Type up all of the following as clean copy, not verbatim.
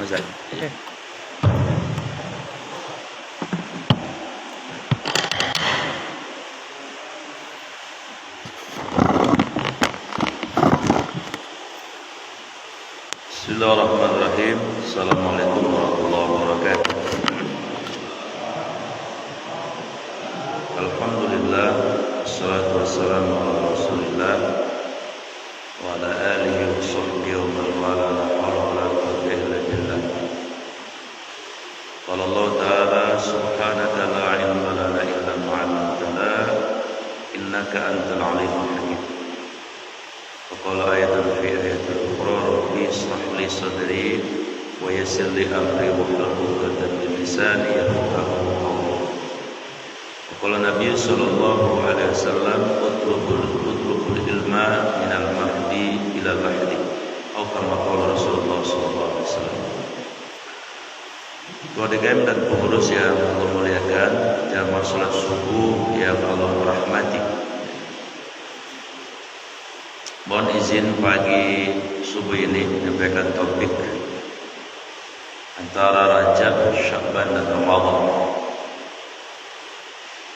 Mazhab. Oke. Bismillahirrahmanirrahim. Assalamualaikum warahmatullahi wabarakatuh. Alhamdulillah, wassalatu wassalamu ala Rasulillah wa ala alihi wa sahbihi wa man wala, la haula wa la quwwata illa billah. Qala Allah ta'ala subhanaka la ilma lana illa ma 'allamtana innaka antal alimul hakim. Wa qala ayatan fi ayatin ukhra rabbi ishrah li sadri wa yassir li amri wahlul 'uqdatam min lisani yafqahu qawli. Qala Nabi sallallahu alaihi wasallam utlubul ilma minal mahdi ilal lahdi atau kama qala Rasulullah sallallahu alaihi wasallam. Keluarga dan pengurus yang Allah muliakan, jamaah salat subuh yang Allah rahmati. Mohon izin pagi subuh ini menyampaikan topik antara Rajab, Sya'ban dan Ramadan.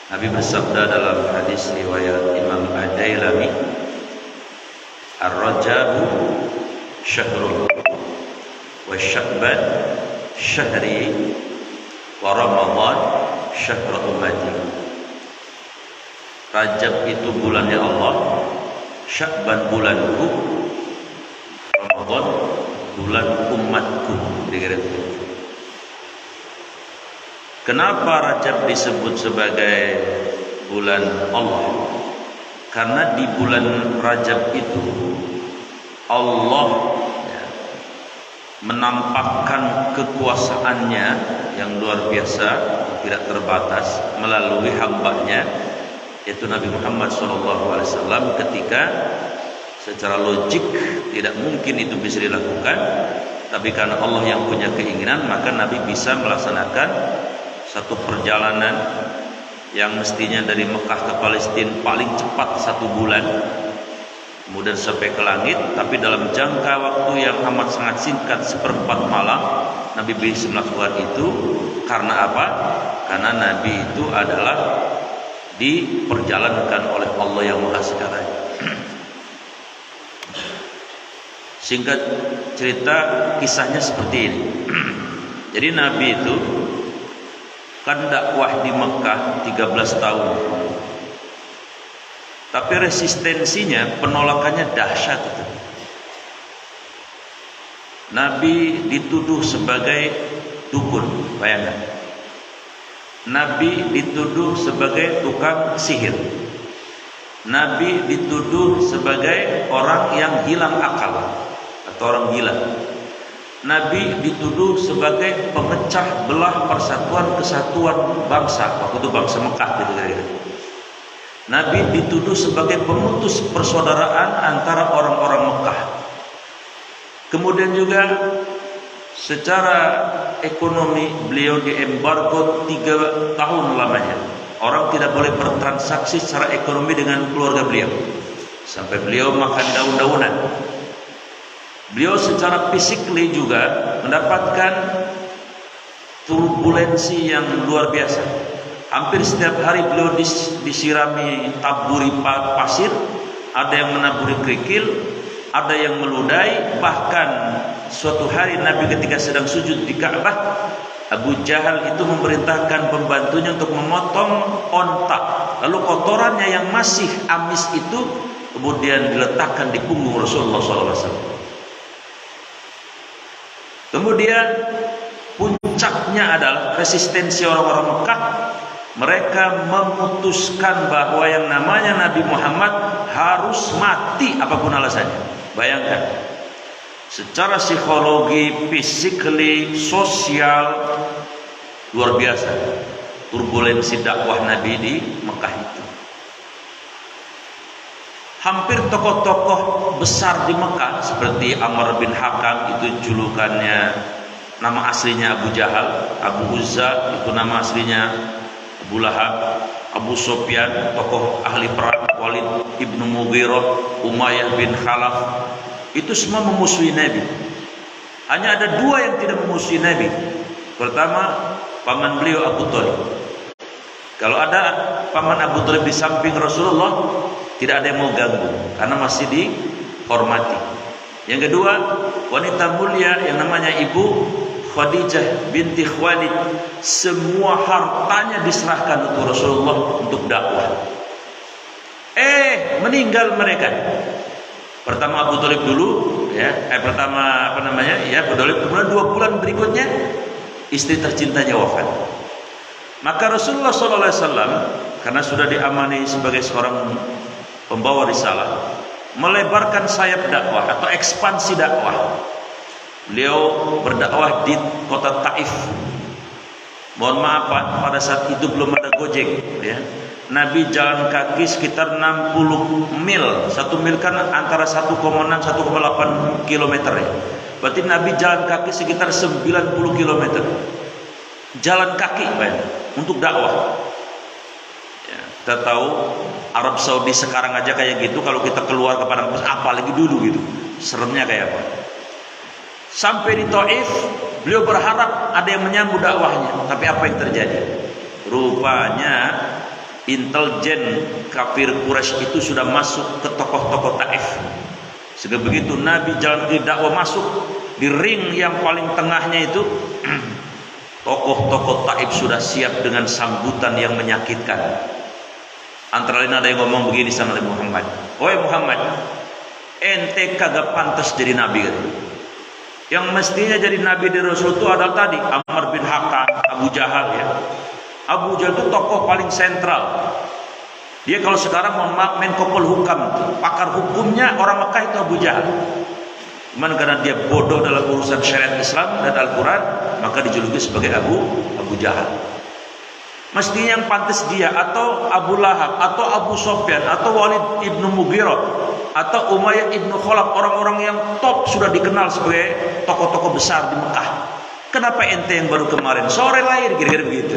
Nabi bersabda dalam hadis riwayat Imam Ad-Dailami, Ar-Rajabu syahrul wa Sya'ban syahri wa Ramadan syahrul ummati. Rajab itu bulannya Allah, Sya'ban bulanku, Ramadan bulan umatku. Kenapa Rajab disebut sebagai bulan Allah? Karena di bulan Rajab itu Allah menampakkan kekuasaannya yang luar biasa, tidak terbatas melalui hambanya, yaitu Nabi Muhammad SAW, ketika secara logik tidak mungkin itu bisa dilakukan, tapi karena Allah yang punya keinginan, maka Nabi bisa melaksanakan satu perjalanan yang mestinya dari Mekah ke Palestina paling cepat 1 bulan, kemudian sampai ke langit, tapi dalam jangka waktu yang amat sangat singkat, 1/4 malam, Nabi bisa melakukan itu. Karena apa? Karena Nabi itu adalah diperjalankan oleh Allah yang Maha Segalanya. Singkat cerita, kisahnya seperti ini. Jadi Nabi itu kan dakwah di Mekah 13 tahun. Tapi resistensinya, penolakannya dahsyat. Nabi dituduh sebagai dukun, bayangkan. Nabi dituduh sebagai tukang sihir. Nabi dituduh sebagai orang yang hilang akal atau orang gila. Nabi dituduh sebagai pemecah belah persatuan kesatuan bangsa, waktu itu bangsa Mekah gitu kira-kira. Nabi dituduh sebagai pemutus persaudaraan antara orang-orang Mekah. Kemudian juga secara ekonomi beliau diembargo 3 tahun lamanya. Orang tidak boleh bertransaksi secara ekonomi dengan keluarga beliau, sampai beliau makan daun-daunan. Beliau secara fisikly juga mendapatkan turbulensi yang luar biasa. Hampir setiap hari beliau disirami taburi pasir, ada yang menaburi kerikil, ada yang meludahi. Bahkan suatu hari Nabi ketika sedang sujud di Ka'bah, Abu Jahal itu memerintahkan pembantunya untuk memotong ontak, lalu kotorannya yang masih amis itu kemudian diletakkan di punggung Rasulullah SAW. Kemudian puncaknya adalah resistensi orang-orang Mekah. Mereka memutuskan bahwa yang namanya Nabi Muhammad harus mati apapun alasannya. Bayangkan, secara psikologi, physically, sosial, luar biasa turbulensi dakwah Nabi di Mekah itu. Hampir tokoh-tokoh besar di Mekah seperti Amr bin Hakam, itu julukannya, nama aslinya Abu Jahal. Abu Uzza itu nama aslinya Abu Lahab. Abu Sufyan, tokoh ahli perang, Walid ibnu Mughirah, Umayyah bin Khalaf, itu semua memusuhi Nabi. Hanya ada dua yang tidak memusuhi Nabi. Pertama, paman beliau Abu Thalib. Kalau ada paman Abu Thalib di samping Rasulullah, tidak ada yang mau ganggu karena masih dihormati. Yang kedua, wanita mulia yang namanya Ibu Khadijah binti Khuwailid, semua hartanya diserahkan untuk Rasulullah untuk dakwah. Meninggal mereka. Pertama Abu Thalib dulu, pertama Abu Thalib, kemudian 2 bulan berikutnya istri tercintanya wafat. Maka Rasulullah SAW karena sudah diamani sebagai seorang pembawa risalah, melebarkan sayap dakwah atau ekspansi dakwah. Beliau berdakwah di kota Taif. Mohon maaf Pak, pada saat itu belum ada Gojek, ya. Nabi jalan kaki sekitar 60 mil. 1 mil kan antara 1,6 1,8 km ya. Berarti Nabi jalan kaki sekitar 90 km. Jalan kaki Pak, untuk dakwah. Ya, kita tahu Arab Saudi sekarang aja kayak gitu, kalau kita keluar ke padang pasir, apalagi dulu gitu. Seremnya kayak apa? Sampai di Taif, beliau berharap ada yang menyambut dakwahnya. Tapi apa yang terjadi? Rupanya intelijen kafir Quraisy itu sudah masuk ke tokoh-tokoh Taif. Sehingga begitu Nabi jalan di dakwah masuk di ring yang paling tengahnya itu, tokoh-tokoh Taif sudah siap dengan sambutan yang menyakitkan. Antara lain ada yang ngomong begini sama Nabi Muhammad, "Woi Muhammad, ente kagak pantas jadi nabi kan? Yang mestinya jadi nabi dan rasul itu adalah tadi Amr bin Hakam, Abu Jahal ya. Abu Jahal itu tokoh paling sentral. Dia kalau sekarang mohon maaf Menko Polhukam, pakar hukumnya orang Mekah itu Abu Jahal. Cuman karena dia bodoh dalam urusan syariat Islam dan Al-Quran, maka dijuluki sebagai Abu Jahal. Mestinya yang pantas dia, atau Abu Lahab, atau Abu Sofyan, atau Walid ibnu Mughirah, atau Umayyah ibnu Khalaf, orang-orang yang top sudah dikenal sebagai tokoh-tokoh besar di Mekah. Kenapa ente yang baru kemarin sore lahir, kira-kira begitu.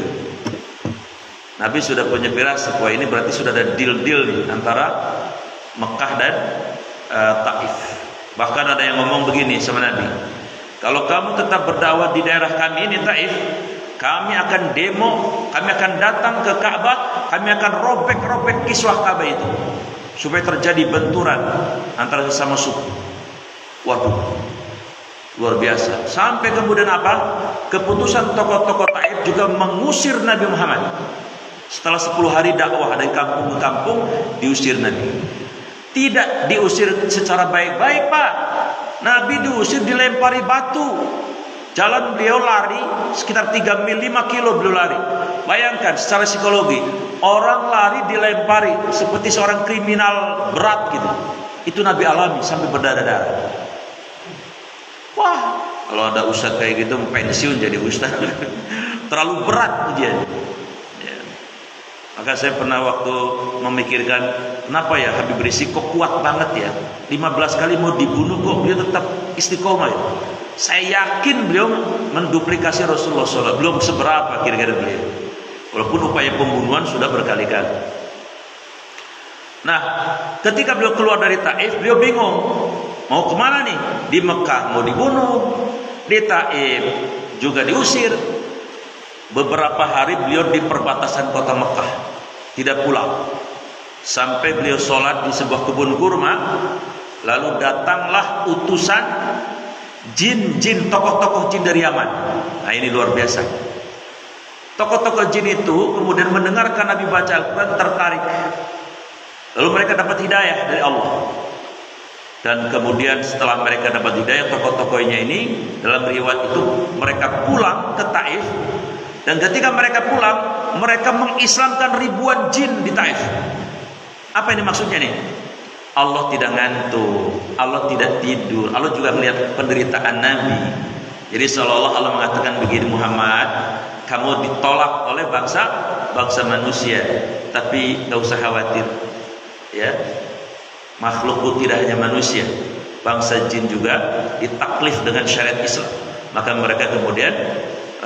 Nabi sudah punya firasat bahwa ini berarti sudah ada deal-deal nih antara Mekah dan Taif. Bahkan ada yang ngomong begini sama Nabi, kalau kamu tetap berdakwah di daerah kami ini Taif, kami akan demo, kami akan datang ke Ka'bah, kami akan robek-robek kiswah Ka'bah itu, supaya terjadi benturan antara sesama suku. Waduh, luar biasa. Sampai kemudian apa? Keputusan tokoh-tokoh Taif juga mengusir Nabi Muhammad. Setelah 10 hari dakwah dari kampung ke kampung, diusir Nabi. Tidak diusir secara baik-baik Pak. Nabi diusir dilempari batu. Jalan beliau lari sekitar 3 mil, 5 kilo beliau lari. Bayangkan secara psikologi, orang lari dilempari seperti seorang kriminal berat gitu. Itu Nabi alami sampai berdarah-darah. Wah, kalau ada ustadz kayak gitu pensiun jadi ustadz. Terlalu berat dia. Ya. Maka saya pernah waktu memikirkan, kenapa ya Habib Rizik kok kuat banget ya? 15 kali mau dibunuh kok dia tetap istiqomah ya? Saya yakin beliau menduplikasi Rasulullah SAW. Belum seberapa kira-kira beliau, walaupun upaya pembunuhan sudah berkali-kali. Nah, ketika beliau keluar dari Taif, beliau bingung mau kemana nih. Di Mekah mau dibunuh, di Taif juga diusir. Beberapa hari beliau di perbatasan kota Mekah, tidak pulang, sampai beliau sholat di sebuah kebun kurma. Lalu datanglah utusan jin-jin, tokoh-tokoh jin dari Yaman. Nah ini luar biasa. Tokoh-tokoh jin itu kemudian mendengarkan Nabi baca Al-Quran, tertarik. Lalu mereka dapat hidayah dari Allah. Dan kemudian setelah mereka dapat hidayah, tokoh-tokohnya ini dalam riwayat itu mereka pulang ke Taif. Dan ketika mereka pulang, mereka mengislamkan ribuan jin di Taif. Apa ini maksudnya nih? Allah tidak ngantuk, Allah tidak tidur, Allah juga melihat penderitaan Nabi. Jadi seolah-olah Allah mengatakan begini, Muhammad, kamu ditolak oleh bangsa manusia, tapi gak usah khawatir, ya. Makhluk tidak hanya manusia, bangsa jin juga ditaklif dengan syariat Islam. Maka mereka kemudian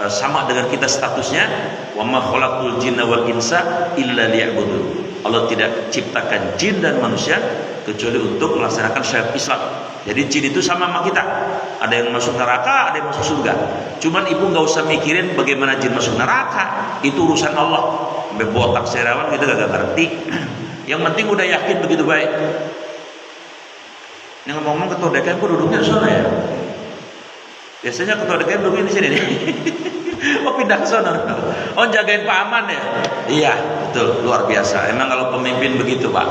sama dengan kita statusnya, wa ma khalaqul jinna wal insa illa liya'budun. Allah tidak ciptakan jin dan manusia kecuali untuk melaksanakan syariat Islam. Jadi jin itu sama kita. Ada yang masuk neraka, ada yang masuk surga. Cuman ibu nggak usah mikirin bagaimana jin masuk neraka. Itu urusan Allah. Sampai botak serawan kita gak ngerti. Yang penting udah yakin begitu baik. Ini ngomong-ngomong ketua DKM kok duduknya di sana ya? Biasanya ketua DKM duduknya di sini nih. Oh pindah ke sana. Oh jagain Pak Aman ya? Iya betul, luar biasa. Emang kalau pemimpin begitu Pak,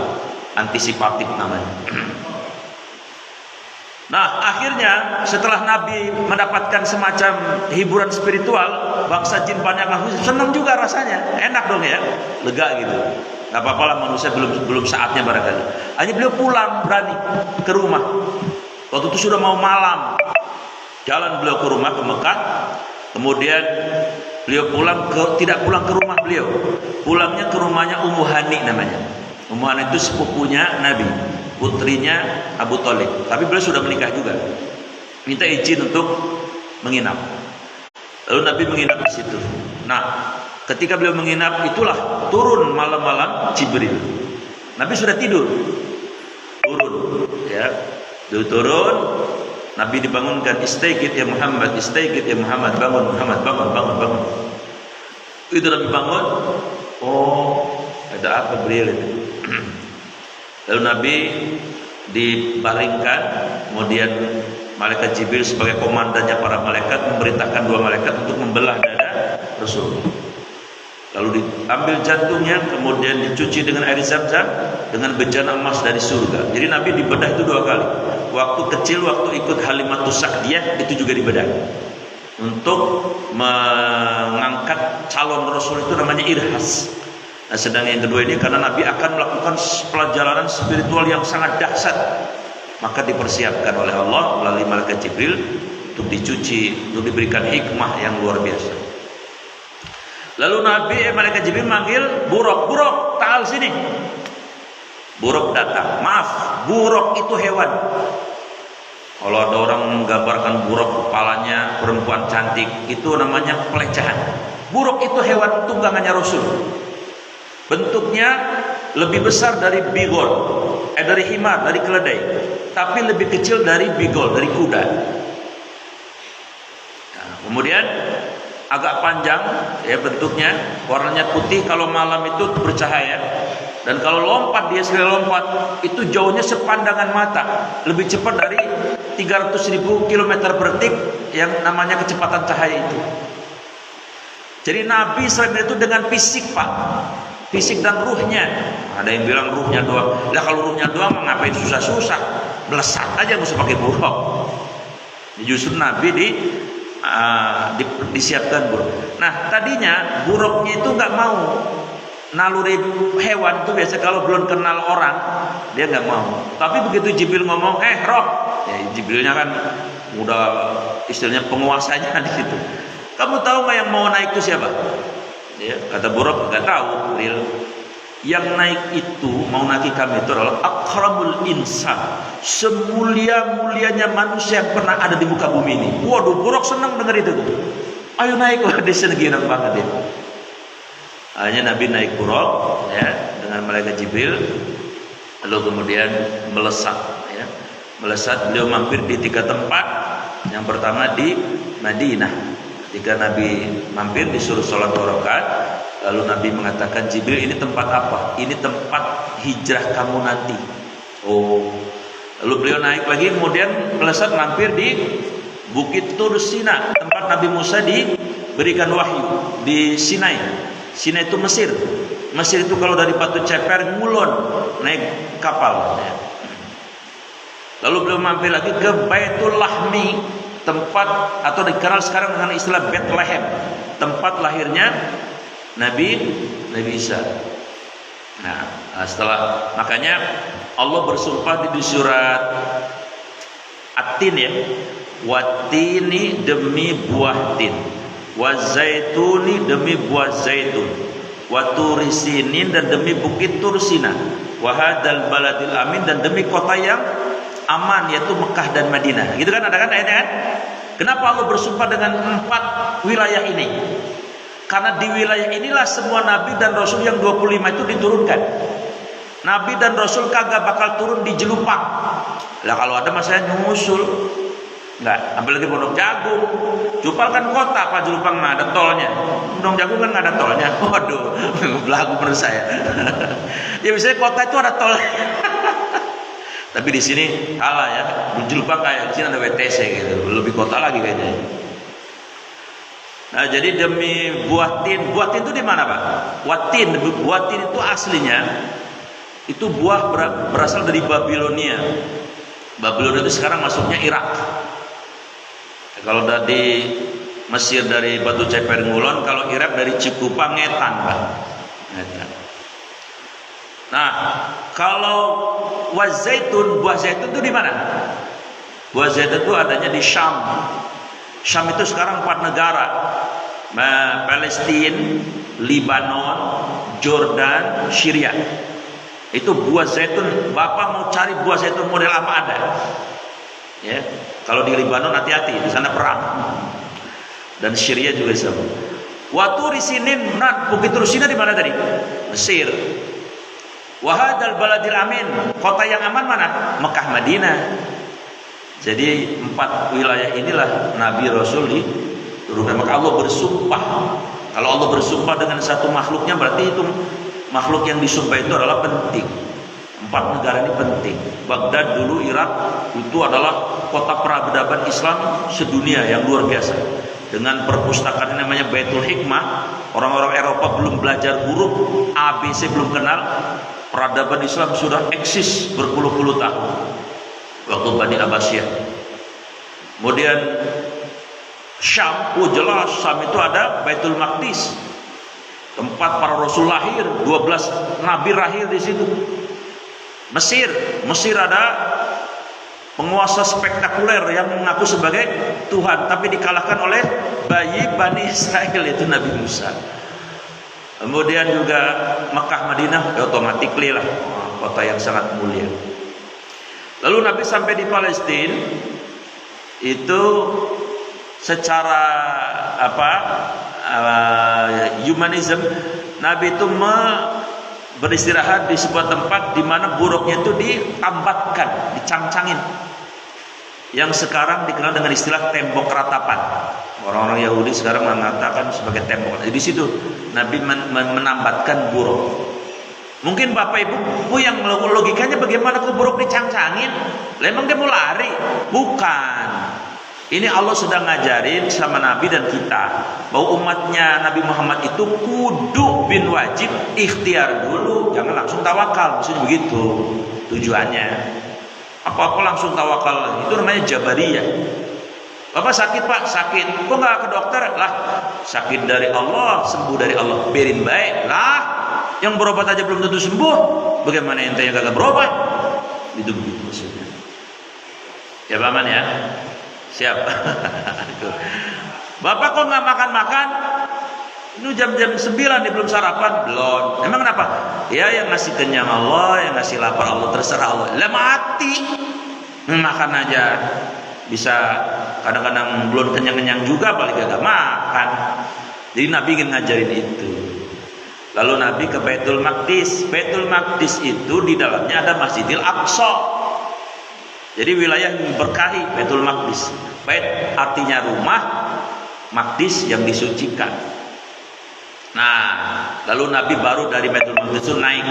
antisipatif namanya. Nah akhirnya setelah Nabi mendapatkan semacam hiburan spiritual, bangsa jin banyak senang juga rasanya, enak dong ya, lega gitu. Gak apa-apa lah manusia belum saatnya barangkali. Hanya beliau pulang berani ke rumah. Waktu itu sudah mau malam, jalan beliau ke rumah ke Mekah. Kemudian beliau tidak pulang ke rumah beliau, pulangnya ke rumahnya Ummu Hani namanya. Ummu Hani itu sepupunya Nabi, putrinya Abu Thalib. Tapi beliau sudah menikah juga. Minta izin untuk menginap. Lalu Nabi menginap di situ. Nah, ketika beliau menginap itulah turun malam-malam Jibril. Nabi sudah tidur. Turun, ya. Turun. Nabi dibangunkan, istaghith ya Muhammad, istaghith ya Muhammad, bangun Muhammad, bangun. Itu Nabi bangun. Oh, ada apa beliau itu? Lalu Nabi dibaringkan, kemudian malaikat Jibril sebagai komandannya para malaikat memerintahkan dua malaikat untuk membelah dada Rasul. Lalu diambil jantungnya, kemudian dicuci dengan air zam-zam dengan bejana emas dari surga. Jadi Nabi dibedah itu 2 kali. Waktu kecil, waktu ikut Halimatus Sa'diyah itu juga dibedah. Untuk mengangkat calon Rasul itu namanya irhas. Nah, sedang yang kedua ini karena Nabi akan melakukan pelajaran spiritual yang sangat dahsyat, maka dipersiapkan oleh Allah melalui malaikat Jibril untuk dicuci, untuk diberikan hikmah yang luar biasa. Lalu malaikat Jibril manggil Buraq, ta'al sini. Buraq datang. Maaf, Buraq itu hewan. Kalau ada orang menggambarkan Buraq kepalanya perempuan cantik, itu namanya pelecehan. Buraq itu hewan tunggangannya Rasul. Bentuknya lebih besar dari bigol, dari himar, dari keledai, tapi lebih kecil dari bigol, dari kuda. Nah, kemudian agak panjang ya bentuknya, warnanya putih, kalau malam itu bercahaya, dan kalau lompat dia sekali lompat itu jauhnya sepandangan mata, lebih cepat dari 300.000 km per detik yang namanya kecepatan cahaya itu. Jadi Nabi selain itu dengan fisik Pak, fisik dan ruhnya. Ada yang bilang ruhnya doang. Lah kalau ruhnya doang ngapain susah-susah, melesat aja nggak usah pakai buruk. Justru Nabi disiapkan buruk. Nah tadinya buruknya itu nggak mau. Naluri hewan itu biasa kalau belum kenal orang dia nggak mau. Tapi begitu Jibril ngomong, roh, ya Jibrilnya kan udah istilahnya penguasanya di situ. Kamu tahu nggak yang mau naik itu siapa? Ya, kata buruk nggak tahu. Real. Yang naik itu mau naik kami itu adalah akramul insan, semulia-mulianya manusia yang pernah ada di muka bumi ini. Waduh, buruk senang dengar itu tuh. Ayo naik, wah dia senang banget dia. Akhirnya Nabi naik buruk ya dengan malaikat Jibril, lalu kemudian melesat ya. Melesat, beliau mampir di 3 tempat. Yang pertama di Madinah. Ketika Nabi mampir disuruh sholat 2 rakaat, lalu Nabi mengatakan, Jibril ini tempat apa? Ini tempat hijrah kamu nanti. Oh, lalu beliau naik lagi, kemudian melesat mampir di Bukit Tur Sina, tempat Nabi Musa diberikan wahyu di Sinai. Sinai itu Mesir. Mesir itu kalau dari Batu Ceper ngulon naik kapal. Lalu beliau mampir lagi ke Baitul Lahmi, tempat atau dikenal sekarang dengan istilah Bethlehem, tempat lahirnya Nabi Isa. Nah, setelah makanya Allah bersumpah di surat At-Tin ya, watini demi buah tin, wazaituni demi buah zaitun, waturisinin dan demi bukit Tursina, wahadal baladil amin dan demi kota yang aman yaitu Mekah dan Madinah. Gitu kan ada kan ayatnya kan? Kenapa Allah bersumpah dengan 4 wilayah ini? Karena di wilayah inilah semua nabi dan rasul yang 25 itu diturunkan. Nabi dan rasul kagak bakal turun di Jelupak. Lah kalau ada mas saya nyusul. Enggak, apalagi Pondok Jagung. Jupal kan kota, Pak Jelupang mah ada tolnya. Pondok Jagung kan nggak ada tolnya. Waduh, belagu menurut saya. Ya misalnya kota itu ada tol. Tapi di sini kalah ya. Di Jelupang kayak di sini ada WTC gitu, lebih kota lagi kayaknya. Nah, jadi demi buah tin itu di mana Pak? Buah tin itu aslinya itu buah berasal dari Babilonia. Babilonia itu sekarang masuknya Irak. Kalau dari Mesir dari Batu Ceper Ngulon, kalau Irak dari Cikupa Ngetan, Pak. Ngetan. Nah, kalau buah zaitun itu di mana? Buah zaitun itu adanya di Syam. Syam itu sekarang 4 negara. Palestina, Lebanon, Jordan, Syria. Itu buah zaitun. Bapak mau cari buah zaitun model apa ada? Ya, kalau di Lebanon hati-hati, di sana perang. Dan Syria juga sama. Waktu di sini, Bukit Rusina di mana tadi? Mesir. Wahadal baladil amin, kota yang aman mana? Mekah, Madinah. Jadi 4 wilayah inilah Nabi Rasul diturunkan. Maka Allah bersumpah. Kalau Allah bersumpah dengan satu makhluknya, berarti itu makhluk yang disumpah itu adalah penting. 4 negara ini penting. Baghdad dulu Irak itu adalah kota peradaban Islam sedunia yang luar biasa. Dengan perpustakaan yang namanya Baitul Hikmah, orang-orang Eropa belum belajar huruf ABC, belum kenal. Peradaban Islam sudah eksis berpuluh-puluh tahun. Waktu Bani Abbasiyah. Kemudian Syam, jelas Syam itu ada Baitul Maqdis, tempat para Rasul lahir, 12 Nabi lahir di situ. Mesir ada penguasa spektakuler yang mengaku sebagai Tuhan, tapi dikalahkan oleh bayi Bani Israel, yaitu Nabi Musa. Kemudian juga Mekah, Madinah, otomatis lah kota yang sangat mulia. Lalu Nabi sampai di Palestina itu secara humanism, Nabi itu beristirahat di sebuah tempat di mana buruknya itu ditambatkan, dicangcangin. Yang sekarang dikenal dengan istilah tembok ratapan. Orang-orang Yahudi sekarang mengatakan sebagai tembok. Di situ Nabi menambatkan buruk. Mungkin Bapak Ibu yang logikanya bagaimana kok buruk dicangcangin? Memang dia mau lari? Bukan. Ini Allah sedang ngajarin sama Nabi dan kita bahwa umatnya Nabi Muhammad itu kudu bin wajib ikhtiar dulu, jangan langsung tawakal. Maksudnya begitu tujuannya. Apa-apa langsung tawakal, itu namanya jabariyah. Bapak sakit Pak, sakit. Kok nggak ke dokter? Lah, sakit dari Allah, sembuh dari Allah. Biarin baik. Lah, yang berobat aja belum tentu sembuh. Bagaimana ente yang kagak berobat? Itu begitu maksudnya. Ya paman ya. Siap. Bapak kok nggak makan-makan? Ini jam-jam 9 nih belum sarapan? Belum. Emang kenapa? Ya yang ngasih kenyang Allah, yang ngasih lapar Allah, terserah Allah. Lah mati. Makan aja. Bisa kadang-kadang belum kenyang-kenyang juga, balik gak makan. Jadi Nabi ingin ngajarin itu. Lalu Nabi ke Baitul Maqdis. Baitul Maqdis itu di dalamnya ada Masjidil Aqsa. Jadi wilayah yang berkahi, Baitul Maqdis. Bait artinya rumah, Maqdis yang disucikan. Nah, lalu Nabi baru dari Baitul Maqdis itu naik.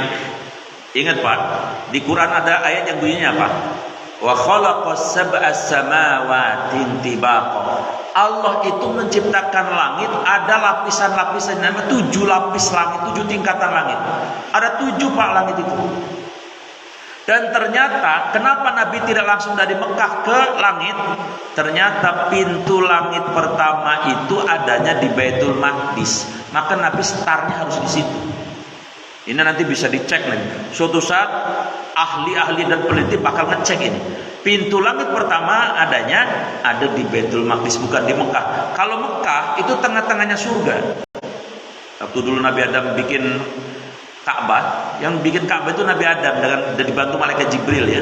Ingat Pak, di Quran ada ayat yang bunyinya apa? Wa khalaqas sab'as samawati tibaqa. Allah itu menciptakan langit, ada lapisan-lapisan, namanya 7 lapis langit, 7 tingkatan langit. Ada 7 Pak langit itu. Dan ternyata kenapa Nabi tidak langsung dari Mekah ke langit? Ternyata pintu langit pertama itu adanya di Baitul Maqdis. Maka Nabi startnya harus di situ. Ini nanti bisa dicek nih. Suatu saat ahli-ahli dan peneliti bakal ngecek ini. Pintu langit pertama adanya ada di Baitul Maqdis, bukan di Mekah. Kalau Mekah itu tengah-tengahnya surga. Waktu dulu Nabi Adam bikin Ka'bah, yang bikin Ka'bah itu Nabi Adam dengan dibantu malaikat Jibril ya,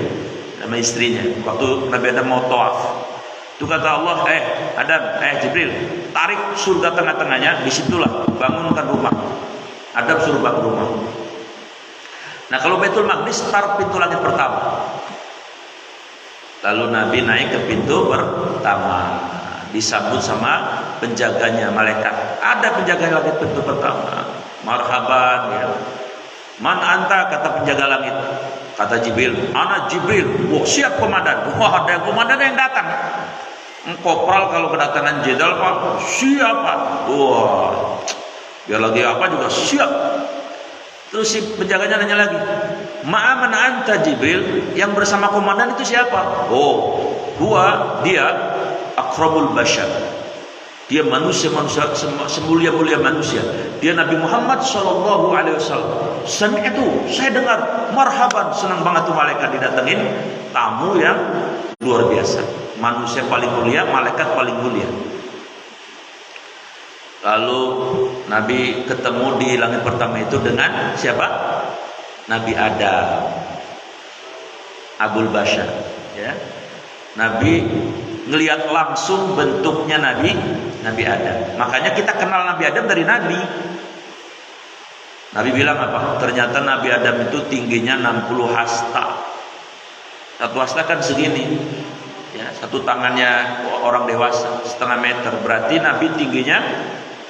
sama istrinya. Waktu Nabi Adam mau tawaf, itu kata Allah, Adam, Jibril, tarik surga tengah-tengahnya, disitulah bangunkan rumah. Adam suruh bangun rumah. Nah kalau Baitul Maqdis taruh pintu langit pertama. Lalu Nabi naik ke pintu pertama, disambut sama penjaganya malaikat. Ada penjaga langit pintu pertama. Marhaban ya. Man anta, kata penjaga langit. Kata Jibril, ana Jibril. Wah, siap komandan. Wah, ada komandan yang datang. Kopral kalau kedatangan jenderal Pak, siap Pak. Wah, biar lagi apa juga siap. Terus si penjaganya nanya lagi, ma'aman anta Jibril, yang bersama komandan itu siapa? Oh, dia akrabul bashar. Dia manusia semulia-mulia manusia. Dia Nabi Muhammad sallallahu alaihi wasallam. Sami'tu, saya dengar, marhaban, senang banget tuh malaikat didatengin tamu yang luar biasa. Manusia paling mulia, malaikat paling mulia. Lalu Nabi ketemu di langit pertama itu dengan siapa? Nabi Adam, Abul Bashar, ya. Nabi ngelihat langsung bentuknya Nabi Adam. Makanya kita kenal Nabi Adam dari Nabi. Nabi bilang apa? Ternyata Nabi Adam itu tingginya 60 hasta. Satu hasta kan segini, ya, satu tangannya orang dewasa, setengah meter. Berarti Nabi tingginya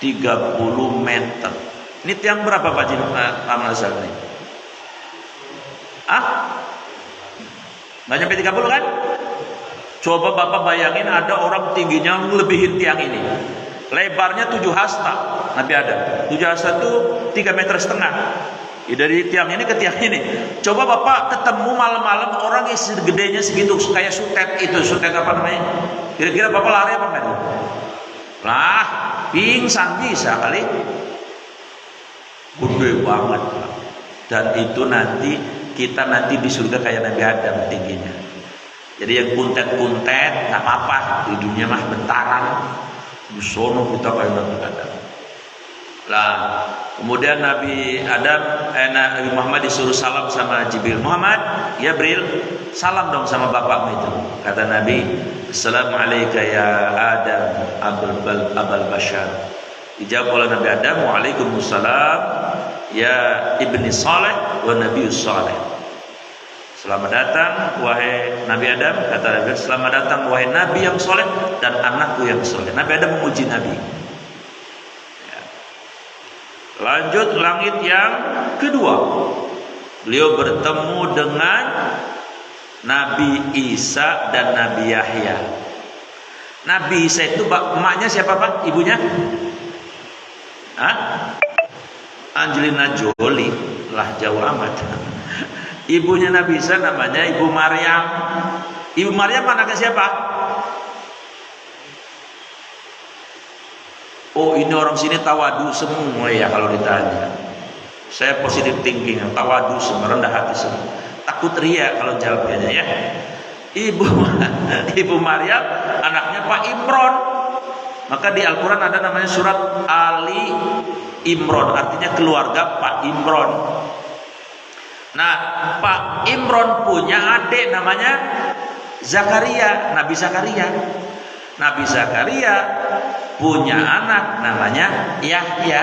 30 meter. Ini tiang berapa Pak Jin Amal ini? Nggak nyampe 30 kan? Coba Bapak bayangin ada orang tingginya melebihi tiang ini. Lebarnya 7 hasta Nabi Adam. 7 hasta itu 3,5 meter. Ya, dari tiang ini ke tiang ini. Coba Bapak ketemu malam-malam orang yang segedenya segitu, kayak sutet itu, sutet apa namanya? Kira-kira Bapak lari apa enggak? Lah, pingsan bisa kali. Gede banget. Dan itu nanti kita nanti di surga kayak Nabi Adam tingginya. Jadi yang kuntet-kuntet nggak apa-apa, di dunia mah bentaran. Di sono kita kayak Nabi Adam. Lah, kemudian Nabi Muhammad disuruh salam sama Jibril. Muhammad, ya Jibril, salam dong sama bapakmu itu. Kata Nabi, Assalamualaikum ya Adam Abul Bashar. Dijawab oleh Nabi Adam, Waalaikumsalam ya Ibni Saleh wa Nabi Saleh. Selamat datang wahai Nabi Adam, kata Nabi, selamat datang wahai Nabi yang soleh dan anakku yang soleh. Nabi Adam memuji Nabi. Ya. Lanjut langit yang kedua, beliau bertemu dengan Nabi Isa dan Nabi Yahya. Nabi Isa itu emaknya siapa Pak? Ibunya? Angelina Jolie. Lah jauh amat. Ibunya Nabi Isa namanya Ibu Maryam. Ibu Maryam anaknya siapa? Oh, ini orang sini tawadu semua ya kalau ditanya. Saya positive thinking, tawadu semua, rendah hati semua. Takut ria kalau jawabnya ya. Ibu Maryam anaknya Pak Imron. Maka di Al-Quran ada namanya surat Ali Imron, artinya keluarga Pak Imron. Nah, Pak Imron punya adik namanya Zakaria, Nabi Zakaria. Nabi Zakaria punya anak namanya Yahya.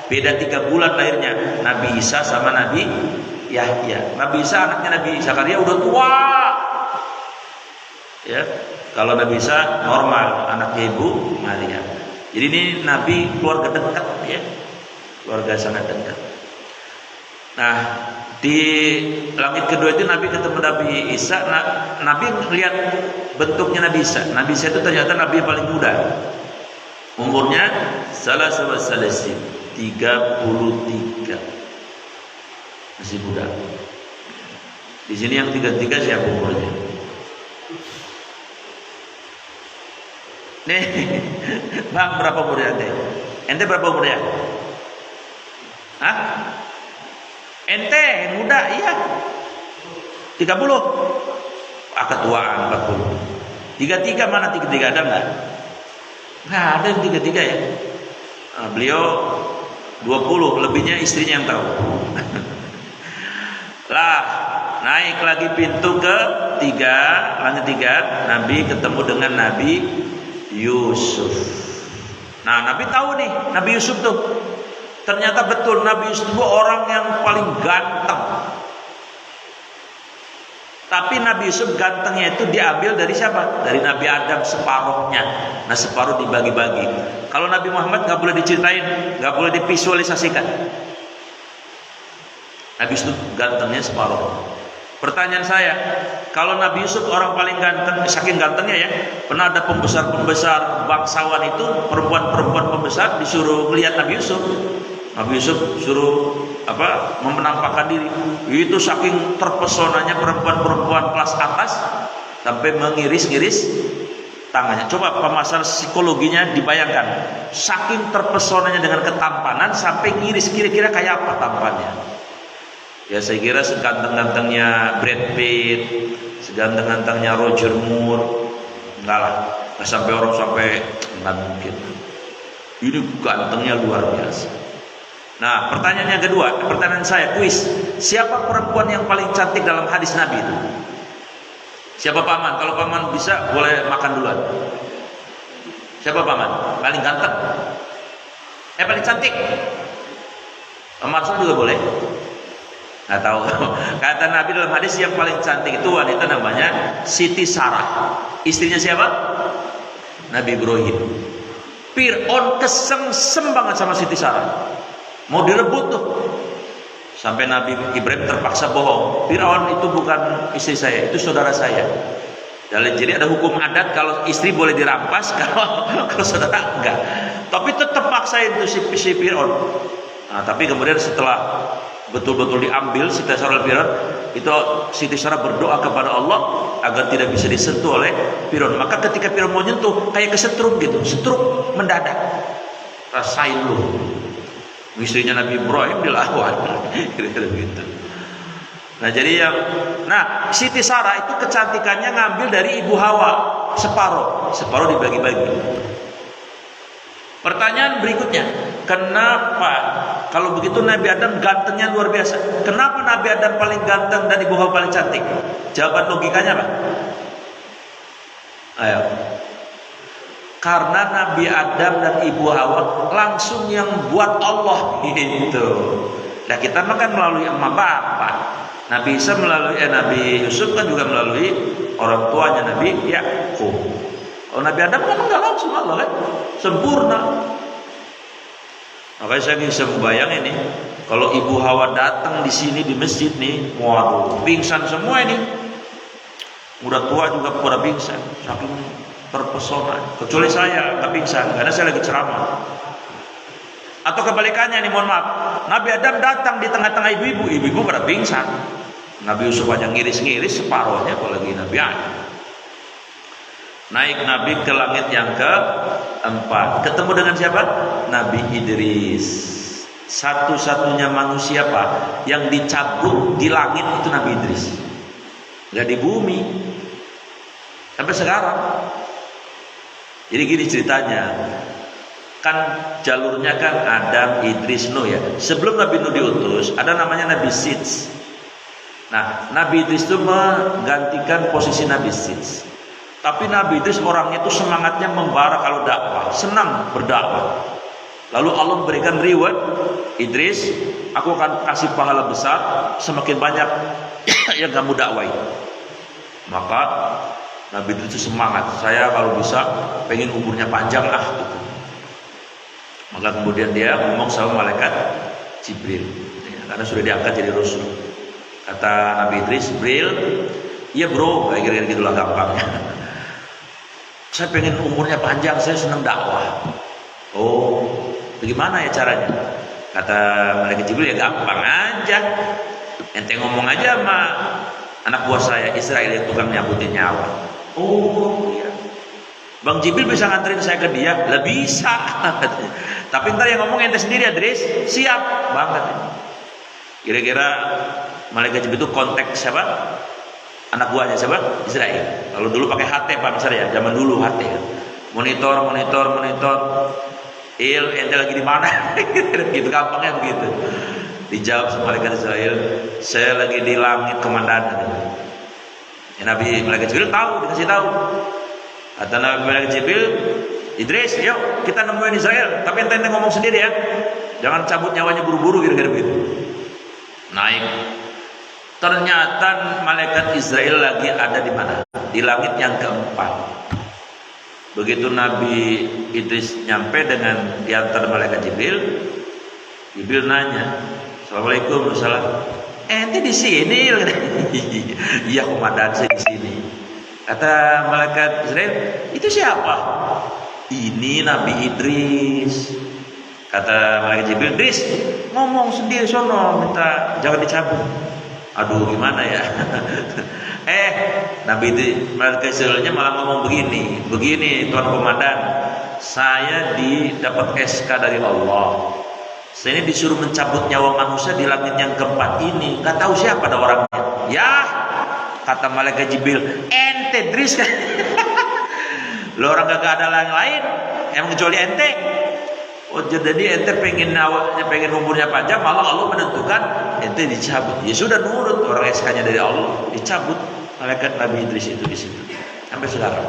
Beda 3 bulan lahirnya Nabi Isa sama Nabi Yahya. Nabi Isa anaknya Nabi Zakaria udah tua. Ya, kalau Nabi Isa normal, anaknya Ibu Maria. Jadi ini Nabi keluarga dekat ya. Keluarga sangat dekat. Nah, di langit kedua itu Nabi ketemu Nabi Isa. Nabi lihat bentuknya Nabi Isa. Nabi Isa itu ternyata Nabi paling muda. Umurnya salah 33. Masih muda. Di sini yang 33 siapa umurnya? Nih, Bang, berapa umurnya ente? Ente berapa umurnya? Hah? Ente yang muda, iya 30. Ketuaan 40. 33 mana 33 ada enggak? Nggak ada yang 33 ya. Nah, beliau 20, lebihnya istrinya yang tahu. Lah, naik lagi pintu ke 3, langit 3, Nabi ketemu dengan Nabi Yusuf. Nah, Nabi tahu nih, Nabi Yusuf tuh. Ternyata betul Nabi Yusuf itu orang yang paling ganteng. Tapi Nabi Yusuf gantengnya itu diambil dari siapa? Dari Nabi Adam separuhnya. Nah separuh dibagi-bagi. Kalau Nabi Muhammad nggak boleh diceritain, nggak boleh divisualisasikan. Nabi Yusuf gantengnya separuh. Pertanyaan saya, kalau Nabi Yusuf orang paling ganteng, saking gantengnya ya, pernah ada pembesar-pembesar bangsawan itu, perempuan-perempuan pembesar disuruh melihat Nabi Yusuf. Nabi Yusuf suruh menampakkan diri. Itu saking terpesonanya perempuan-perempuan kelas atas sampai mengiris-ngiris tangannya. Coba pemasaran psikologinya dibayangkan. Saking terpesonanya dengan ketampanan sampai ngiris, kira-kira kayak apa tampannya? Ya saya kira seganteng-gantengnya Brad Pitt, seganteng-gantengnya Roger Moore, enggak lah. Nggak sampai orang sampai nggak mungkin. Ini gantengnya luar biasa. Nah, pertanyaannya kedua, pertanyaan saya, kuis. Siapa perempuan yang paling cantik dalam hadis Nabi itu? Siapa paman? Kalau paman bisa, boleh makan duluan. Siapa paman? Paling ganteng? Paling cantik? Marsul juga boleh. Nggak tahu. Kata Nabi dalam hadis yang paling cantik itu wanita namanya Siti Sarah. Istrinya siapa? Nabi Ibrahim. Fir'aun kesengsem banget sama Siti Sarah. Mau direbut tuh. Sampai Nabi Ibrahim terpaksa bohong. Fir'aun itu bukan istri saya, itu saudara saya. Jadi ada hukum adat kalau istri boleh dirampas, kalau saudara enggak. Tapi tetap paksain tuh si Fir'aun. Nah, tapi kemudian setelah betul-betul diambil Siti Sarah Fir'aun, itu Siti Sarah berdoa kepada Allah agar tidak bisa disentuh oleh Fir'aun. Maka ketika Fir'aun mau nyentuh, kayak kesetrum gitu, setrum mendadak. Rasain lu. Istrinya Nabi Ibrahim dilawan, kira-kira gitu. Nah Siti Sarah itu kecantikannya ngambil dari Ibu Hawa, separuh dibagi-bagi. Pertanyaan berikutnya, kenapa kalau begitu Nabi Adam gantengnya luar biasa? Kenapa Nabi Adam paling ganteng dan Ibu Hawa paling cantik? Jawaban logikanya apa? Ayo. Karena Nabi Adam dan Ibu Hawa langsung yang buat Allah gitu. Nah kita makan melalui emak bapak. Nabi Isa melalui Nabi Yusuf kan juga melalui orang tuanya Nabi Yakub. Kalau Nabi Adam kan enggak langsung Allah kan, sempurna. Makanya saya bisa membayang ini, kalau Ibu Hawa datang di sini di masjid nih, waduh, pingsan semua ini. Udah tua juga pada pingsan, saking terpesona. Kecuali saya nggak pingsan karena saya lagi ceramah. Atau kebalikannya nih, mohon maaf, Nabi Adam datang di tengah-tengah ibu-ibu pada pingsan. Nabi Yusuf hanya ngiris-ngiris separuhnya, apalagi Nabi Adam. Naik Nabi ke langit yang keempat, ketemu dengan siapa? Nabi Idris. Satu-satunya manusia Pak yang dicabut di langit itu Nabi Idris, nggak di bumi sampai sekarang. Jadi gini ceritanya, kan jalurnya kan Adam, Idris, Nuh ya. Sebelum Nabi Nuh diutus, ada namanya Nabi Sits. Nah, Nabi Idris itu menggantikan posisi Nabi Sits. Tapi Nabi Idris orangnya itu semangatnya membara kalau dakwah, senang berdakwah. Lalu Allah memberikan reward, Idris, aku akan kasih pahala besar semakin banyak yang kamu dakwai. Maka Nabi Idris itu semangat, saya kalau bisa pengen umurnya panjang gitu. Maka kemudian dia ngomong sama malaikat Jibril, ya, karena sudah diangkat jadi Rasul. Kata Nabi Idris, Jibril, iya bro, kayak kira-kira gitulah gampangnya. Saya pengen umurnya panjang, saya senang dakwah. Oh, bagaimana ya caranya? Kata malaikat Jibril, ya gampang aja. Ente ngomong aja sama anak buah saya Israel yang tukang nyambutin nyawa. Oh iya, Bang Jibril bisa nganterin saya ke dia? Lah bisa. Tapi ntar yang ngomong ente sendiri ya Idris. Siap banget. Kira-kira malaikat Jibril itu kontak siapa? Anak buahnya siapa? Israel. Kalau dulu pakai HT Pak misalnya ya, zaman dulu HT. Monitor. Ente lagi di mana? Gitu gampangnya begitu. Dijawab sama malaikat Israel, saya lagi di langit komandan. Ya, Nabi malaikat Jibril tahu, dikasih tahu. Kata Nabi malaikat Jibril, Idris, yuk kita nemuin Israel. Tapi ente ngomong sendiri ya, jangan cabut nyawanya buru-buru kira-kira begitu. Naik Ternyata malaikat Israel lagi ada di mana? Di langit yang keempat. Begitu Nabi Idris nyampe dengan diantar malaikat Jibril, Jibril nanya, Assalamualaikum, Waalaikumsalam. Ente di sini? Iya komandan, saya di sini. Kata malaikat Israel, itu siapa? Ini Nabi Idris. Kata malaikat Jibril, Idris ngomong sendiri sono, minta jangan dicabut. Aduh gimana ya. Nabi itu malaikat Israelnya malah ngomong begini Tuan Komandan, saya dapat SK dari Allah. Saya ini disuruh mencabut nyawa manusia di langit yang keempat ini. Gak tahu siapa ada orangnya. Ya, kata malaikat Jibril, ente Idris kan. Lo orang gak ada yang lain, emang kecuali ente. Oh jadi ente pengen umurnya panjang, malah Allah menentukan ente dicabut. Ya sudah nurut, orang SK-nya dari Allah dicabut. Malaikat Nabi Idris itu di situ sampai sekarang.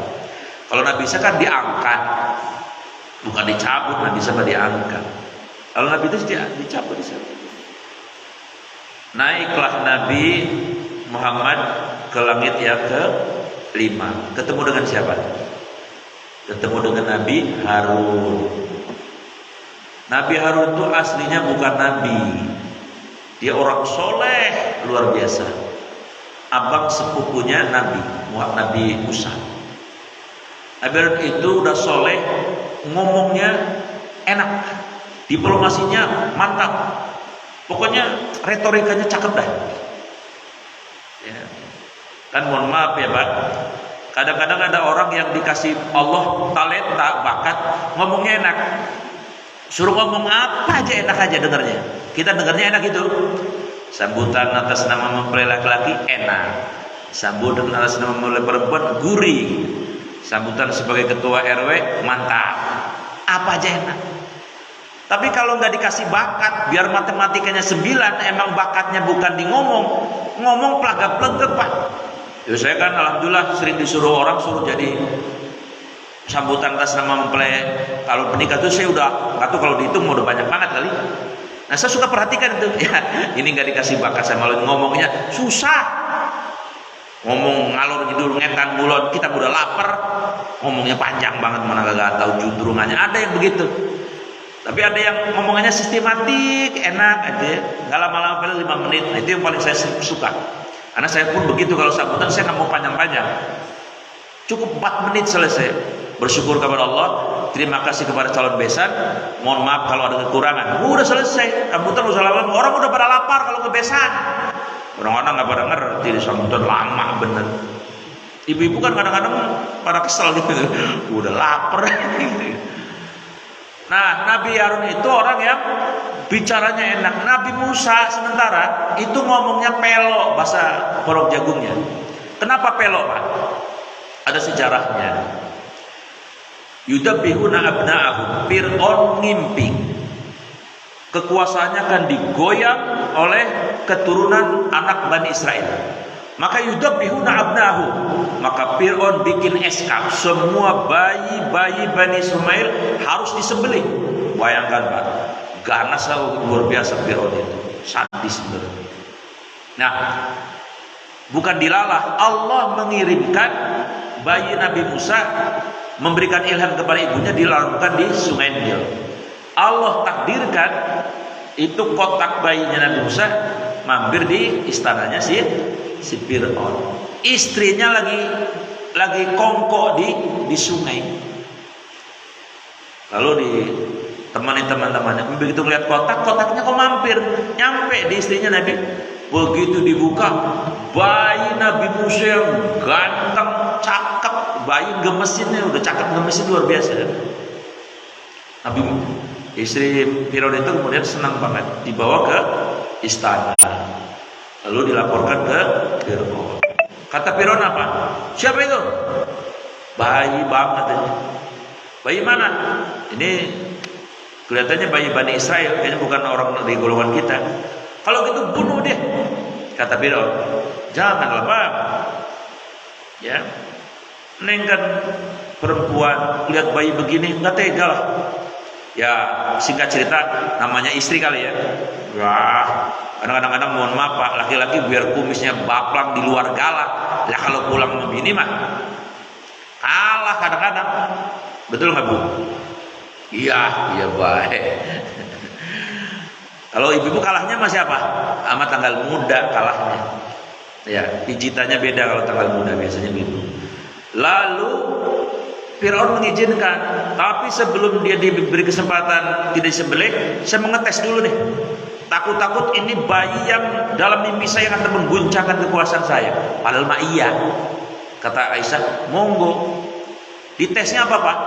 Kalau Nabi Isa kan diangkat, bukan dicabut. Nabi Isa diangkat. Kalau Nabi Idris dicabut di sana. Naiklah Nabi Muhammad ke langit yang ke-5. Ketemu dengan siapa? Ketemu dengan Nabi Harun. Nabi Harun itu aslinya bukan nabi. Dia orang soleh luar biasa. Abang sepupunya Nabi Musa. Nabi Harun itu udah soleh, ngomongnya enak, diplomasinya mantap. Pokoknya retorikanya cakep dah. Ya. Kan mohon maaf ya Pak, kadang-kadang ada orang yang dikasih Allah talenta, bakat, ngomongnya enak. Suruh ngomong apa aja enak aja dengarnya. Kita dengarnya enak itu. Sambutan atas nama mempelai laki-laki enak. Sambutan atas nama mempelai perempuan gurih. Sambutan sebagai ketua RW mantap. Apa aja enak. Tapi kalau nggak dikasih bakat, biar matematikanya 9, emang bakatnya bukan di ngomong pelagak-pelegek Pak. Ya saya kan alhamdulillah sering disuruh orang suruh jadi sambutan atas nama mempelai. Kalau menikah tuh saya udah nggak tahu, kalau dihitung udah banyak banget kali. Nah saya suka perhatikan itu. Ya, ini nggak dikasih bakat, saya malah ngomongnya susah. Ngomong ngalor ngidul ngetan mulon, kita udah lapar, ngomongnya panjang banget, mana gak tahu judrungannya. Ada yang begitu. Tapi ada yang ngomongnya sistematik, enak aja, nggak lama-lama, paling 5 menit. Nah, itu yang paling saya suka. Karena saya pun begitu, kalau sambutan saya nggak mau panjang-panjang. Cukup 4 menit selesai. Bersyukur kepada Allah, terima kasih kepada calon besan, mohon maaf kalau ada kekurangan. Udah selesai, sambutan usah lama. Orang udah pada lapar kalau ke besan. Orang-orang nggak pada ngerti di sambutan lama bener. Ibu-ibu kan kadang-kadang pada kesel gitu, udah lapar. Nah, Nabi Harun itu orang yang bicaranya enak. Nabi Musa sementara itu ngomongnya pelok, bahasa porok jagungnya. Kenapa pelok Pak? Ada sejarahnya. Yudabbihuna abna'ahum. Fir'aun ngimpi. Kekuasaannya akan digoyang oleh keturunan anak Bani Israel. Maka yudabbihuna abna'ahum. Maka Fir'aun bikin SK, semua bayi-bayi Bani Ismail harus disembelih. Bayangkan Pak, ganas luar biasa Fir'aun itu, sadis benar. Nah, bukan dilalah, Allah mengirimkan bayi Nabi Musa, memberikan ilham kepada ibunya, dilarungkan di Sungai Nil. Allah takdirkan itu kotak bayinya Nabi Musa mampir di istananya si Fir'aun. Istrinya lagi kongko di sungai. Lalu ditemani teman-temannya, begitu melihat kotaknya kok mampir, nyampe di istrinya Nabi. Begitu dibuka, bayi Nabi Musa yang ganteng, cakep, bayi gemesinnya udah cakep, gemesin luar biasa. Nabi istri Fir'aun itu kemudian senang banget, dibawa ke istana, lalu dilaporkan ke Fir'aun. Kata Fir'aun apa? Siapa itu? Bayi banget ini. Bayi mana? Ini kelihatannya bayi Bani Israel, kayaknya bukan orang dari golongan kita. Kalau gitu bunuh dia. Kata Fir'aun, janganlah Pak. Ya, Neng kan perempuan, lihat bayi begini nggak tega lah. Ya singkat cerita, namanya istri kali ya. Wah, Kadang-kadang mohon maaf Pak, laki-laki biar kumisnya baplang di luar galak. Lah kalau pulang sama bini mah kalah kadang-kadang. Betul nggak Bu? Iya, iya baik. Kalau ibu-ibu kalahnya masih apa? Sama tanggal muda kalahnya. Ya, pijitannya beda kalau tanggal muda biasanya gitu. Lalu Fir'aun mengizinkan, tapi sebelum dia diberi kesempatan tidak disembelih, saya mengetes dulu nih. Takut-takut ini bayi yang dalam mimpi saya akan mengguncangkan kekuasaan saya. Padahal mah iya. Kata Aisyah, monggo. Ditesnya apa Pak?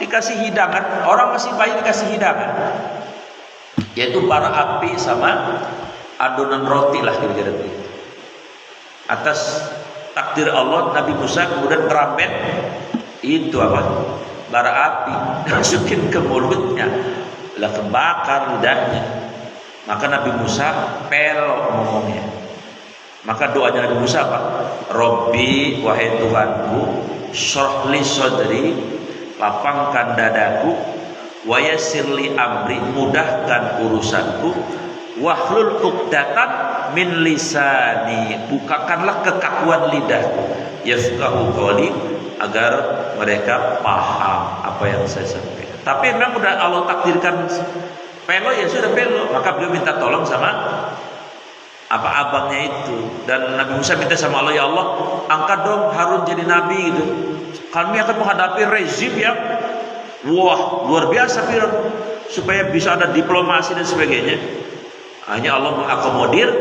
Dikasih hidangan. Orang masih bayi dikasih hidangan, yaitu bara api sama adonan roti lah kira-kira begitu. Atas takdir Allah, Nabi Musa kemudian merambet itu apa? Bara api, masukin ke mulutnya, lah kebakar lidahnya. Maka Nabi Musa pelok ngomongnya. Maka doanya Nabi Musa apa? Robbi, wahai Tuhanku, syrahli sodri, lapangkan dadaku, wayassirli amri, mudahkan urusanku, wahlul uqdatan min lisani, bukakanlah kekakuan lidahku, yafqahu qawli, agar mereka paham apa yang saya sampaikan. Tapi memang udah Allah takdirkan pelo, ya sudah pelo. Maka beliau minta tolong sama apa abangnya itu, dan Nabi Musa minta sama Allah, ya Allah angkat dong Harun jadi nabi gitu. Kami akan menghadapi rezim yang wah luar biasa Fir'aun, supaya bisa ada diplomasi dan sebagainya. Hanya Allah mengakomodir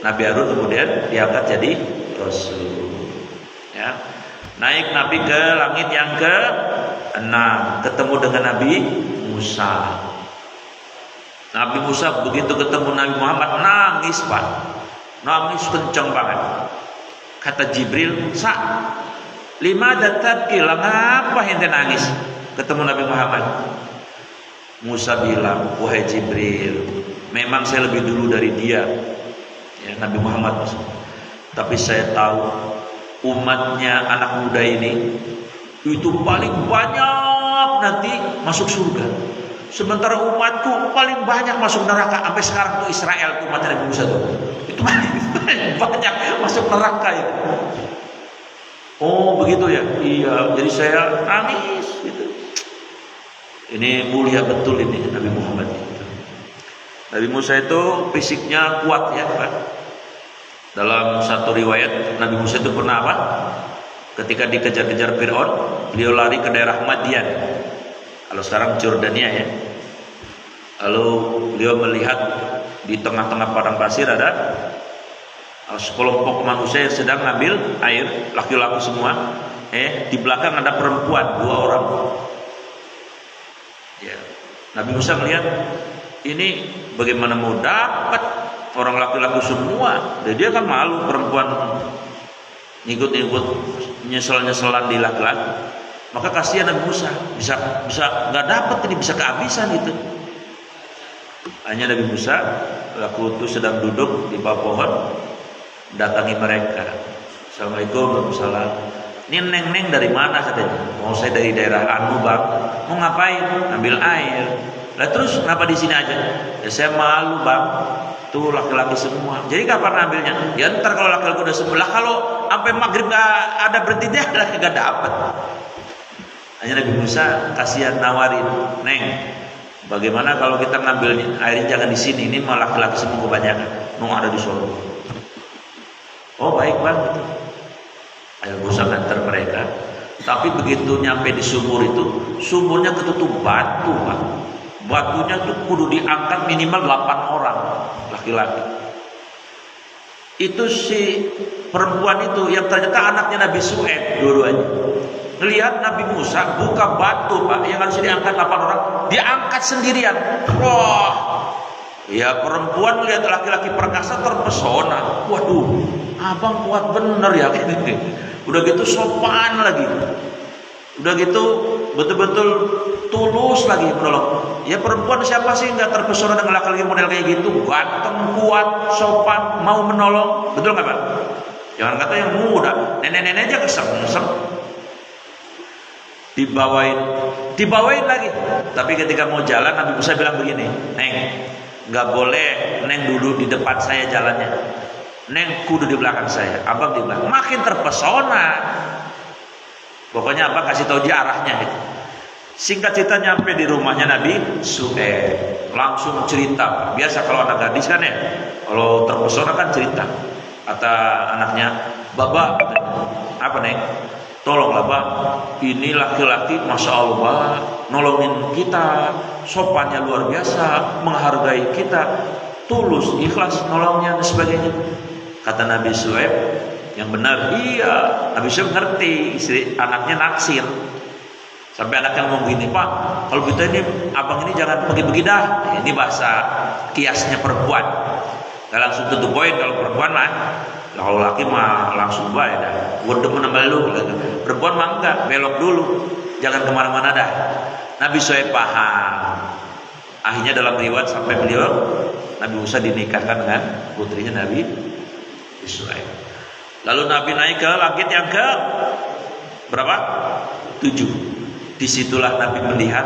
Nabi Harun, kemudian diangkat jadi Rasul. Ya, naik Nabi ke langit yang ke-6, ketemu dengan Nabi Musa. Nabi Musa begitu ketemu Nabi Muhammad nangis Pak, nangis kencang banget. Kata Jibril, lima datat kila, ngapa ente nangis ketemu Nabi Muhammad? Musa bilang, wahai Jibril, memang saya lebih dulu dari dia, ya, Nabi Muhammad. Tapi saya tahu umatnya anak muda ini itu paling banyak nanti masuk surga. Sementara umatku paling banyak masuk neraka. Sampai sekarang tuh Israel tuh umat Nabi Musa tuh, itu paling banyak masuk neraka itu. Oh begitu ya? Iya. Jadi saya nangis gitu. Ini mulia betul ini Nabi Muhammad itu. Nabi Musa itu fisiknya kuat ya Pak. Dalam satu riwayat Nabi Musa itu pernah apa? Ketika dikejar-kejar Fir'aun, beliau lari ke daerah Madian. Kalau sekarang Jordania ya. Lalu beliau melihat di tengah-tengah padang pasir ada sekelompok manusia yang sedang ngambil air, laki-laki semua. Di belakang ada perempuan 2 orang. Ya. Nabi Musa melihat ini bagaimana mau dapat orang laki-laki semua. Dan dia kan malu, perempuan ngikut-ngikut nyesel-nyeselan di laki-laki. Maka kasihan Nabi Musa, bisa nggak dapat ini, bisa kehabisan itu. Hanya Nabi Musa waktu itu sedang duduk di bawah pohon, datangi mereka. Assalamualaikum, waalaikumsalam. Ini neng dari mana katanya? Mau saya dari daerah Anu Bang. Mau ngapain? Ambil air. Lah terus kenapa di sini aja? Ya saya malu Bang. Tuh laki-laki semua. Jadi kapan ambilnya? Ya ntar kalau laki-laki udah sembuh. Lah kalau sampai maghrib nggak ada berhenti dia lagi nggak dapat. Hanya Nabi Musa kasihan nawarin, Neng, bagaimana kalau kita ngambil airnya jangan di sini, ini malah laki-laki semua kebanyakan, nung ada di Solo. Oh baik Bang, gitu. Ayo Musa nganter mereka. Tapi begitu nyampe di sumur itu, sumurnya ketutup batu Pak. Batunya tuh kudu diangkat minimal 8 orang laki-laki. Itu si perempuan itu yang ternyata anaknya Nabi Su'aib dua-duanya. Ngelihat Nabi Musa buka batu Pak yang harus diangkat 8 orang, diangkat sendirian. Wah, ya perempuan lihat laki-laki perkasa terpesona. Waduh, abang kuat bener ya. Udah gitu sopan lagi. Udah gitu betul-betul tulus lagi menolong. Ya perempuan siapa sih nggak terpesona dengan laki-laki model kayak gitu? Ganteng, kuat, sopan, mau menolong. Betul nggak Pak? Jangan kata yang muda, nenek-nenek aja kesem-kesem. Dibawain lagi. Tapi ketika mau jalan Nabi Musa bilang begini, Neng, nggak boleh neng dulu di depan saya jalannya, neng kudu di belakang saya, abang di belakang. Makin terpesona. Pokoknya abang kasih tahu dia arahnya gitu. Singkat cerita nyampe di rumahnya Nabi Su'aib, langsung cerita. Biasa kalau anak gadis kan ya, kalau terpesona kan cerita. Kata anaknya, "Baba, apa neng? Tolonglah bang, ini laki-laki Masya Allah nolongin kita, sopannya luar biasa, menghargai kita, tulus, ikhlas nolongnya dan sebagainya." Kata Nabi Su'aib, "Yang benar, iya." Nabi Su'aib ngerti istri anaknya naksir. Sampai anaknya ngomong gini, "Pak, kalau gitu ini abang ini jangan pergi-pergi dah." Ini bahasa kiasnya perempuan. Gak langsung to the point. Kalau perempuan mah, kalau laki mah langsung baik dah. Gue demen sama lu. Perempuan mah enggak, belok dulu, jangan kemana-mana dah. Nabi Su'aib paham. Akhirnya dalam riwayat sampai beliau Nabi Musa dinikahkan dengan putrinya Nabi Su'aib. Lalu Nabi naik ke langit yang ke berapa? 7. Disitulah Nabi melihat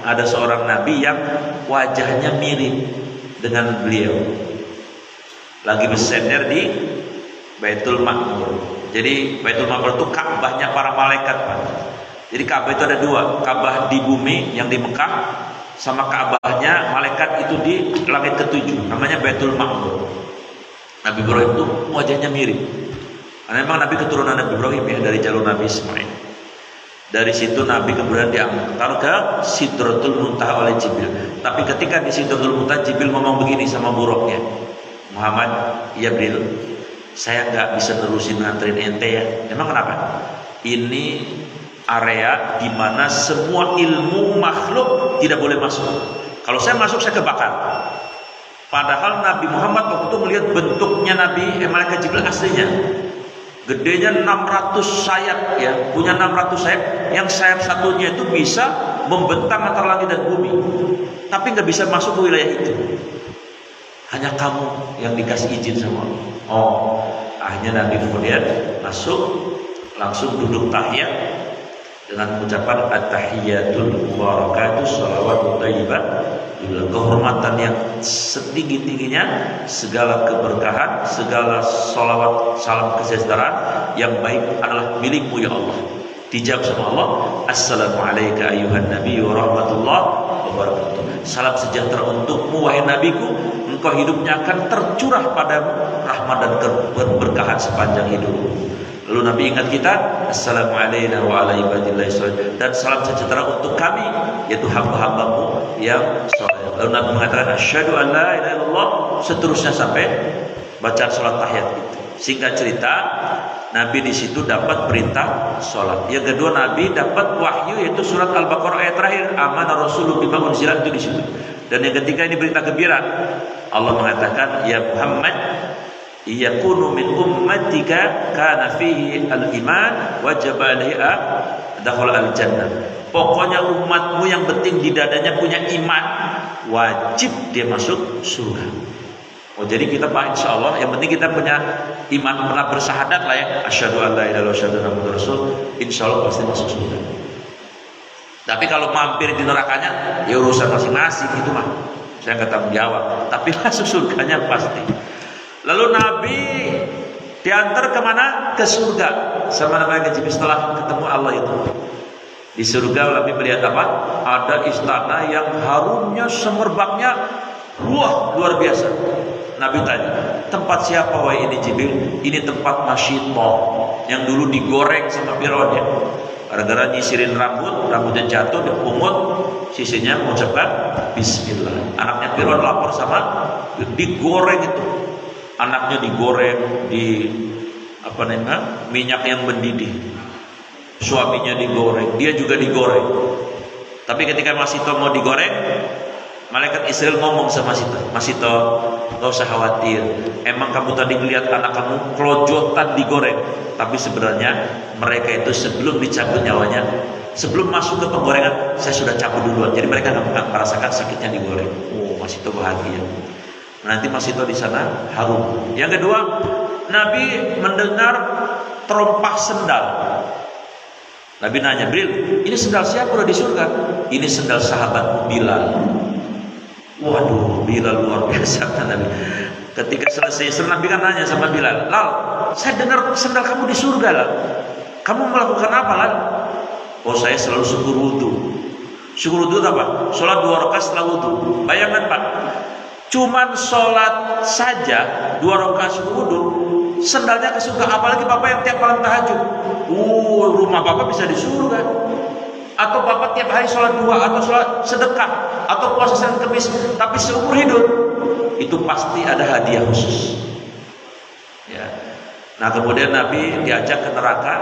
ada seorang Nabi yang wajahnya mirip dengan beliau, lagi bersender di Baitul Ma'mur. Jadi Baitul Ma'mur itu Ka'bahnya para malaikat, Pak. Jadi Ka'bah itu ada 2, Ka'bah di bumi yang di Mekah, sama Ka'bahnya malaikat itu di langit ke-7, namanya Baitul Ma'mur. Nabi Ibrahim itu wajahnya mirip. Karena memang Nabi keturunan Nabi Ibrahim ya, dari jalur Nabi Ismail. Dari situ Nabi kemudian diantar ke Sidratul Muntaha oleh Jibril. Tapi ketika di Sidratul Muntaha, Jibril ngomong begini sama buruknya, "Muhammad, ya Jibril, saya nggak bisa nerusin nganterin ente ya." Emang kenapa? Ini area di mana semua ilmu makhluk tidak boleh masuk. Kalau saya masuk, saya kebakar. Padahal Nabi Muhammad waktu itu melihat bentuknya malaikat Jibril aslinya. Gedenya 600 sayap ya, punya 600 sayap, yang sayap satunya itu bisa membentang antara langit dan bumi, tapi nggak bisa masuk ke wilayah itu. Hanya kamu yang dikasih izin sama Allah. Oh, akhirnya Nabi kemudian masuk, langsung duduk tahiyat dengan mengucapkan at-tahiyatul mubarakatuh shalawatut thayyibat, kehormatan yang setinggi-tingginya, segala keberkahan, segala sholawat, salam kesejahteraan yang baik adalah milikmu ya Allah. Dijawab sama Allah, "Assalamualaikum ayuhan nabi wa rahmatullahi wa barakatuh." Salam sejahtera untukmu wahai nabiku, engkau hidupnya akan tercurah padamu rahmat dan keberkahan sepanjang hidupmu. Lalu Nabi ingat kita, "Assalamualaikum wa ala ibadillahi sholihin." Dan salam sejahtera untuk kami, yaitu hamba-hambamu yang soleh. Lalu Nabi mengatakan, "Asyhadu an la ilaha illallah," seterusnya sampai bacaan sholat tahiyat itu. Singkat cerita, Nabi di situ dapat perintah sholat. Yang kedua, Nabi dapat wahyu, yaitu surat Al-Baqarah ayat terakhir, "Amana Rasulullah bima unzila," itu di situ. Dan yang ketiga ini berita gembira. Allah mengatakan, "Ya Muhammad, yakunu min ummatika kana fihi al-iman wajib alaihi dakhul al-jannah." Pokoknya umatmu yang penting di dadanya punya iman, wajib dia masuk surga. Oh, jadi kita Pak, insya Allah yang penting kita punya iman, pernah bersahadat lah ya, asyhadu an la ilaha illallah wa asyhadu anna muhammadar rasul, insya Allah pasti masuk surga. Tapi kalau mampir di nerakanya, ya urusan masing-masing itu mah, saya nggak tanggung jawab. Tapi masuk surganya pasti. Lalu Nabi diantar kemana? Ke surga sama Nabi Jibril setelah ketemu Allah itu. Di surga Nabi melihat apa? Ada istana yang harumnya semerbaknya luar biasa. Nabi tanya, "Tempat siapa wahai ini Jibril?" "Ini tempat Masyitoh yang dulu digoreng sama Firaun ya. Gara-gara nyisirin rambutnya jatuh, dipungut, sisinya mengucapkan Bismillah. Anaknya Firaun lapor sama, digoreng itu. Anaknya digoreng di minyak yang mendidih. Suaminya digoreng, dia juga digoreng. Tapi ketika Masyitoh mau digoreng, malaikat Israel ngomong sama Masyitoh, "Gak usah khawatir. Emang kamu tadi lihat anak kamu kelojotan digoreng, tapi sebenarnya mereka itu sebelum dicabut nyawanya, sebelum masuk ke penggorengan, saya sudah cabut duluan. Jadi mereka nggak merasakan sakitnya digoreng." Oh, Masyitoh bahagia. Nanti Masyitoh di sana harum. Yang kedua, Nabi mendengar terompah sendal. Nabi nanya, "Bril, ini sendal siapa udah di surga?" "Ini sendal sahabatmu Bilal." Waduh, Bilal luar biasa kan Nabi. Ketika selesai, Nabi kan nanya sama Bilal, Lal, saya dengar sendal kamu di surga, Lal. Kamu melakukan apa, Lal? Oh, saya selalu syukur wudhu. Syukur wudhu apa? Sholat 2 rakaat setelah wudhu. Bayangkan Pak, cuman sholat saja 2 rakaat syukur wudhu, sendalnya ke surga. Apalagi Bapak yang tiap malam tahajud. Rumah Bapak bisa di surga. Atau Bapak tiap hari sholat 2, atau sholat sedekah, atau puasa Senin Kamis, tapi seumur hidup itu pasti ada hadiah khusus. Ya. Nah kemudian Nabi diajak ke neraka.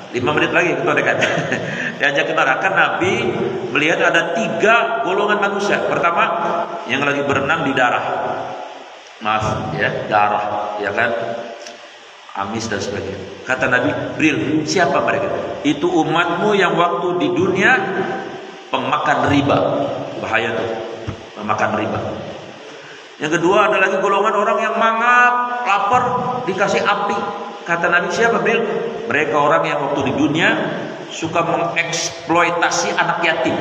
5 menit lagi kita dekat. Diajak ke neraka, Nabi melihat ada 3 golongan manusia. Pertama, yang lagi berenang di darah. Maaf ya, darah, ya kan? Amis dan sebagainya. Kata Nabi, Bril, siapa mereka? Itu umatmu yang waktu di dunia pemakan riba. Bahaya tuh, pemakan riba. Yang kedua ada lagi golongan orang yang mangap, lapar, dikasih api. Kata Nabi, siapa Bril? Mereka orang yang waktu di dunia suka mengeksploitasi anak yatim,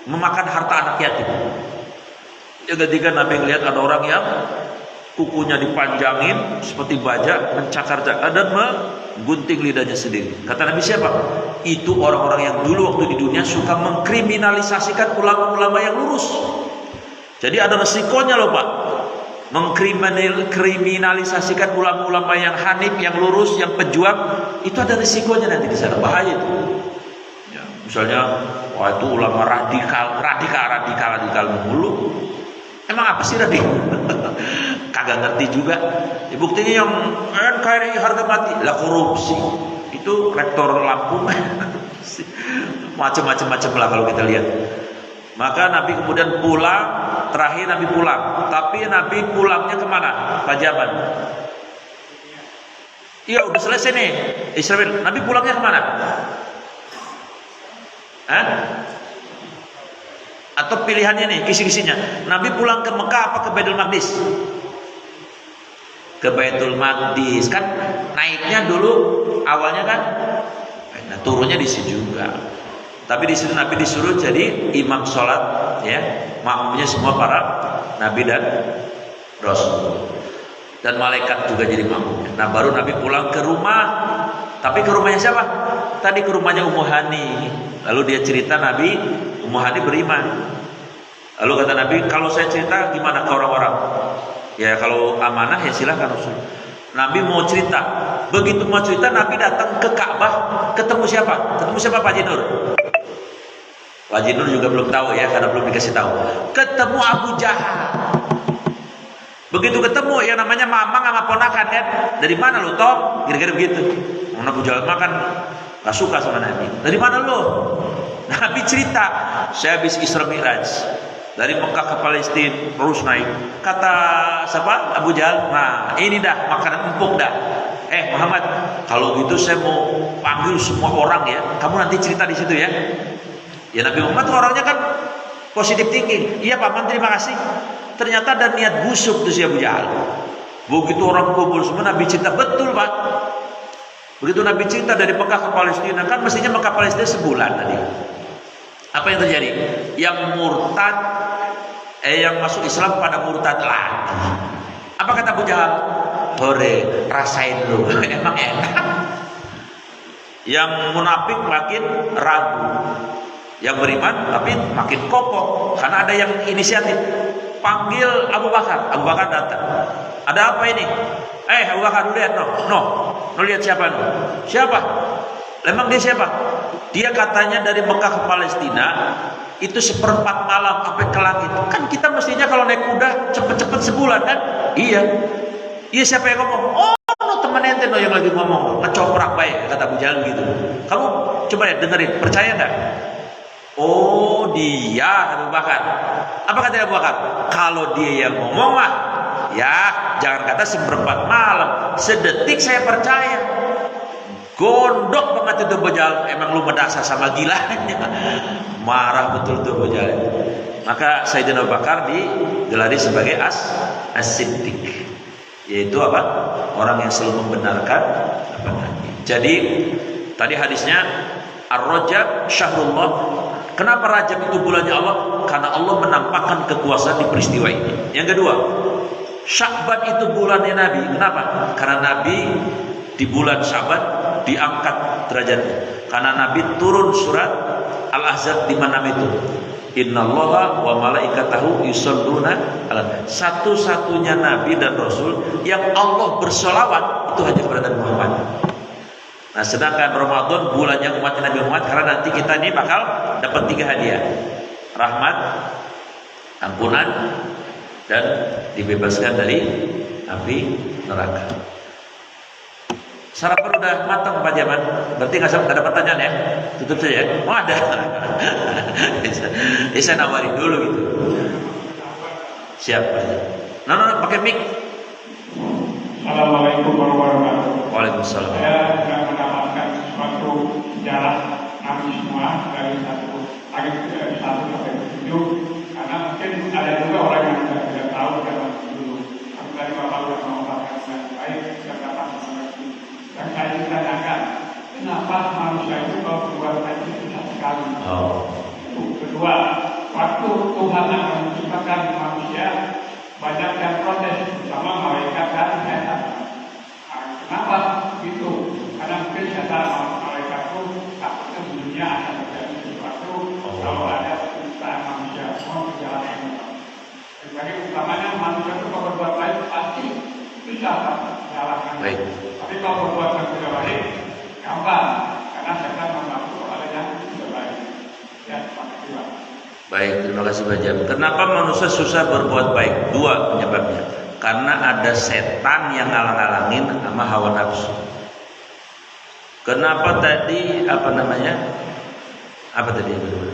memakan harta anak yatim. Yang ketiga Nabi melihat ada orang yang kukunya dipanjangin seperti baja, mencakar-cakar dan menggunting lidahnya sendiri. Kata Nabi, siapa? Itu orang-orang yang dulu waktu di dunia suka mengkriminalisasikan ulama-ulama yang lurus. Jadi ada resikonya loh Pak, mengkriminalisasikan ulama-ulama yang hanif, yang lurus, yang pejuang. Itu ada resikonya nanti di sana, bahaya itu. Ya, misalnya, wah itu ulama radikal mulu. Emang apa sih radikal? Kagak ngerti juga. Buktinya yang NKRI harga mati lah korupsi. Itu rektor Lampung. Macam-macam lah kalau kita lihat. Maka Nabi kemudian pulang. Terakhir Nabi pulang. Tapi Nabi pulangnya kemana? Pak Jaban. Iya udah selesai nih Israel. Nabi pulangnya kemana? Hah? Atau pilihannya nih, kisi-kisinya. Nabi pulang ke Mekah apa ke Baitul Maqdis? Ke Baitul Maqdis. Kan naiknya dulu awalnya kan, nah turunnya di sini juga. Tapi di sini Nabi disuruh jadi imam sholat, ya, makmumnya semua para Nabi dan Rasul. Dan malaikat juga jadi makmumnya. Nah baru Nabi pulang ke rumah. Tapi ke rumahnya siapa? Tadi ke rumahnya Ummu Hani. Lalu dia cerita Nabi, Ummu Hani beriman. Lalu kata Nabi, kalau saya cerita gimana ke orang-orang? Ya kalau amanah ya silahkan Rasul. Nabi mau cerita. Begitu mau cerita Nabi datang ke Ka'bah. Ketemu siapa? Ketemu siapa Pak Jinur? Pak Jinur juga belum tahu ya, karena belum dikasih tahu. Ketemu Abu Jahal. Begitu ketemu yang namanya mamang sama ponakan kan. Dari mana lu Tom? Kira-kira begitu. Abu Jahal makan gak suka sama Nabi. Dari mana lu? Nabi cerita, saya habis Isra Mi'raj dari Mekah ke Palestina terus naik. Kata siapa? Abu Jahal. Nah ini dah makanan empuk dah. Muhammad, kalau gitu saya mau panggil semua orang ya. Kamu nanti cerita di situ ya. Ya Nabi Muhammad orangnya kan positif thinking. Iya Pak Man, terima kasih. Ternyata ada niat busuk tuh si Abu Jahal. Begitu orang kumpul semua Nabi cerita, betul Pak. Begitu Nabi cerita dari Mekah ke Palestina, kan mestinya Mekah Palestina sebulan tadi. Apa yang terjadi? Yang murtad, yang masuk Islam pada murtad lagi. Apa kata Abu Jahal? Hore, rasain lu, emang enak. Yang munafik makin ragu, yang beriman tapi makin kokoh, karena ada yang inisiatif. Panggil Abu Bakar. Abu Bakar datang. Ada apa ini? Abu Bakar, lu lihat no lihat siapa no? Siapa? Emang dia siapa? Dia katanya dari Mekah ke Palestina itu 1/4 malam sampai ke langit. Kan kita mestinya kalau naik kuda cepet-cepet sebulan kan? Iya. Iya siapa yang ngomong? Oh, no, teman ente no yang lagi ngomong. Ngecoprak baik kata Abu Jahal gitu. Kamu coba ya dengerin, percaya nggak? Oh dia Abu Bakar. Apa kata Abu Bakar? Kalau dia yang ngomong mah, ya jangan kata 1/4 malam, sedetik saya percaya. Gondok banget itu Abu Jahal. Emang lu berdasar sama gilanya. Marah betul tuh Abu Jahal. Maka Sayyidina Abu Bakar digelari sebagai as-siddiq, yaitu apa? Orang yang selalu membenarkan apa Nabi. Jadi tadi hadisnya Ar-Rajab syahrullah Kenapa Rajab itu bulannya Allah? Karena Allah menampakkan kekuasaan di peristiwa ini. Yang kedua, Sya'ban itu bulannya Nabi. Kenapa? Karena Nabi di bulan Sya'ban diangkat derajatnya. Karena Nabi turun surat Al-Ahzab di mana itu? Innallaha wa malaikatahu yusholluna ala. Satu-satunya Nabi dan Rasul yang Allah bersolawat itu hanya kepada Nabi Muhammad. Nah, sedangkan Ramadan bulannya umat Nabi Muhammad, karena nanti kita ini bakal dapat 3 hadiah: rahmat, ampunan, dan dibebaskan dari api neraka. Sarapan udah matang Pak Jaman? Berarti nggak ada pertanyaan ya? Tutup saja. Oh ada. Saya nawarin dulu gitu. Siap Pak. Nah, pakai mic. Assalamualaikum warahmatullahi wabarakatuh. Waalaikumsalam. Saya sudah mendapatkan suatu sejarah Nabi semua dari 1 sampai 7, karena mungkin ada juga orang yang tidak tahu zaman dulu. Tapi tadi Bapak sudah mengatakan dengan baik, sudah dapat mengerti. Dan saya ingin tanyakan, kenapa manusia itu kalau berbuat baik itu susah sekali? Kedua, waktu Tuhan akan menciptakan manusia, banyak yang protes sama malaikat dan setan. Kenapa begitu? Karena mungkin setan malaikat itu takutnya dunia akan terjadi sesuatu kalau ada penciptaan manusia, semua berjalan dengan. Jadi utamanya manusia itu kalau berbuat baik pasti bisa menjalankan. Tapi kalau berbuat yang tidak baik, gampang, karena setan membantu ada yang tidak baik. Ya, terima kasih. Baik, terima kasih Pak Jam. Kenapa manusia susah berbuat baik? 2 penyebabnya. Karena ada setan yang ngalang-alangin sama hawa nafsu. Kenapa tadi apa namanya? Apa tadi yang kedua?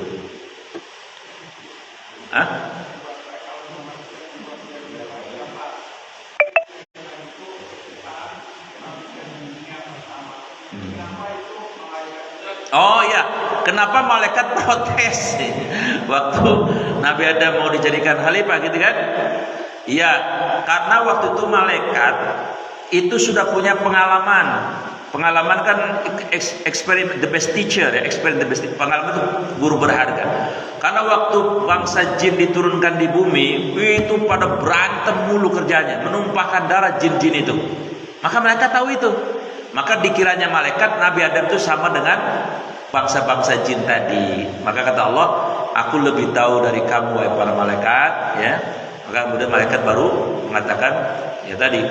Hah? Oh ya, kenapa malaikat protes waktu Nabi Adam mau dijadikan khalifah gitu kan? Iya, karena waktu itu malaikat itu sudah punya pengalaman. Pengalaman kan experiment the best teacher ya, experiment the best teacher. Pengalaman itu guru berharga. Karena waktu bangsa jin diturunkan di bumi, itu pada berantem mulu kerjanya, menumpahkan darah jin-jin itu. Maka mereka tahu itu. Maka dikiranya malaikat Nabi Adam itu sama dengan bangsa-bangsa jin tadi. Maka kata Allah, aku lebih tahu dari kamu wahai para malaikat, ya. Maka kemudian malaikat baru mengatakan, ya tadi,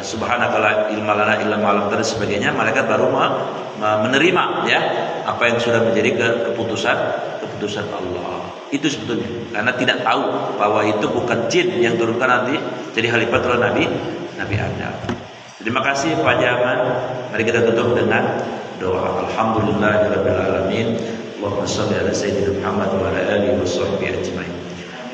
subhanaka la ilma lana illa ma 'allamtana dan sebagainya. Malaikat baru menerima ya apa yang sudah menjadi keputusan Allah. Itu sebetulnya karena tidak tahu bahwa itu bukan jin yang turunkan nanti jadi khalifah oleh Nabi Adam. Terima kasih Pak Jaman. Mari kita tutup dengan doa. Alhamdulillahirabbil alamin. Allahumma shalli ala sayyidina Muhammad wa ala alihi washabbihi ajmain.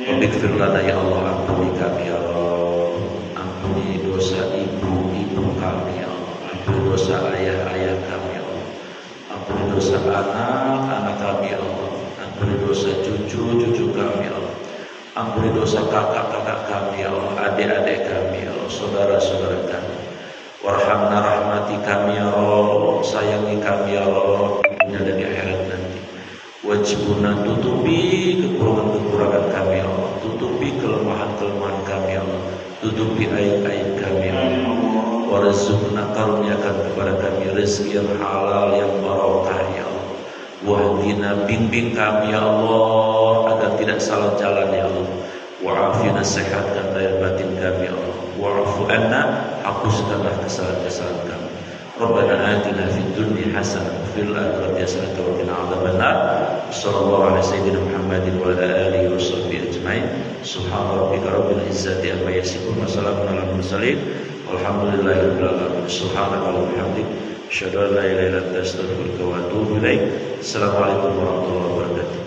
Waghfir lana ya Allah, ampuni kami ya Allah. Ampuni dosa ibu-ibu kami ya Allah. Ampuni dosa ayah-ayah kami ya Allah. Ampuni dosa anak-anak kami ya Allah. Ampuni dosa cucu-cucu kami ya Allah. Ampuni dosa kakak-kakak kami ya Allah, adik-adik kami ya Allah, saudara-saudara kami. Warhamna rahmati kami ya Allah, sayangi kami ya Allah di dunia dan di akhirat nanti. Wajibuna, tutupi kekurangan-kekurangan kami ya Allah, tutupi kelemahan-kelemahan kami ya Allah, tutupi aib-aib kami ya Allah. Warzuqna, karuniakan kepada kami rezeki yang halal yang barokah ya Allah. Wahdina, bimbing kami ya Allah agar tidak salah jalan ya Allah. Wa'afina, sehatkan lahir batin kami ya Allah. Wa'afu anna, hapuskanlah kesalahan-kesalahan kami. Rabbana atina fid dunya hasanah wa fil akhirati hasanah wa qina adzabannar. Sallallahu alaihi sayyidina Muhammadin wa ala alihi washabbihi ajmain. Subhana rabbika rabbil izzati amma yasifun wa salamun alal mursalin. Walhamdulillahirabbil alamin. Subhanaka wa bihamdik, asyhadu an la ilaha illa anta, astaghfiruka wa atubu ilaik. Assalamualaikum warahmatullahi wabarakatuh.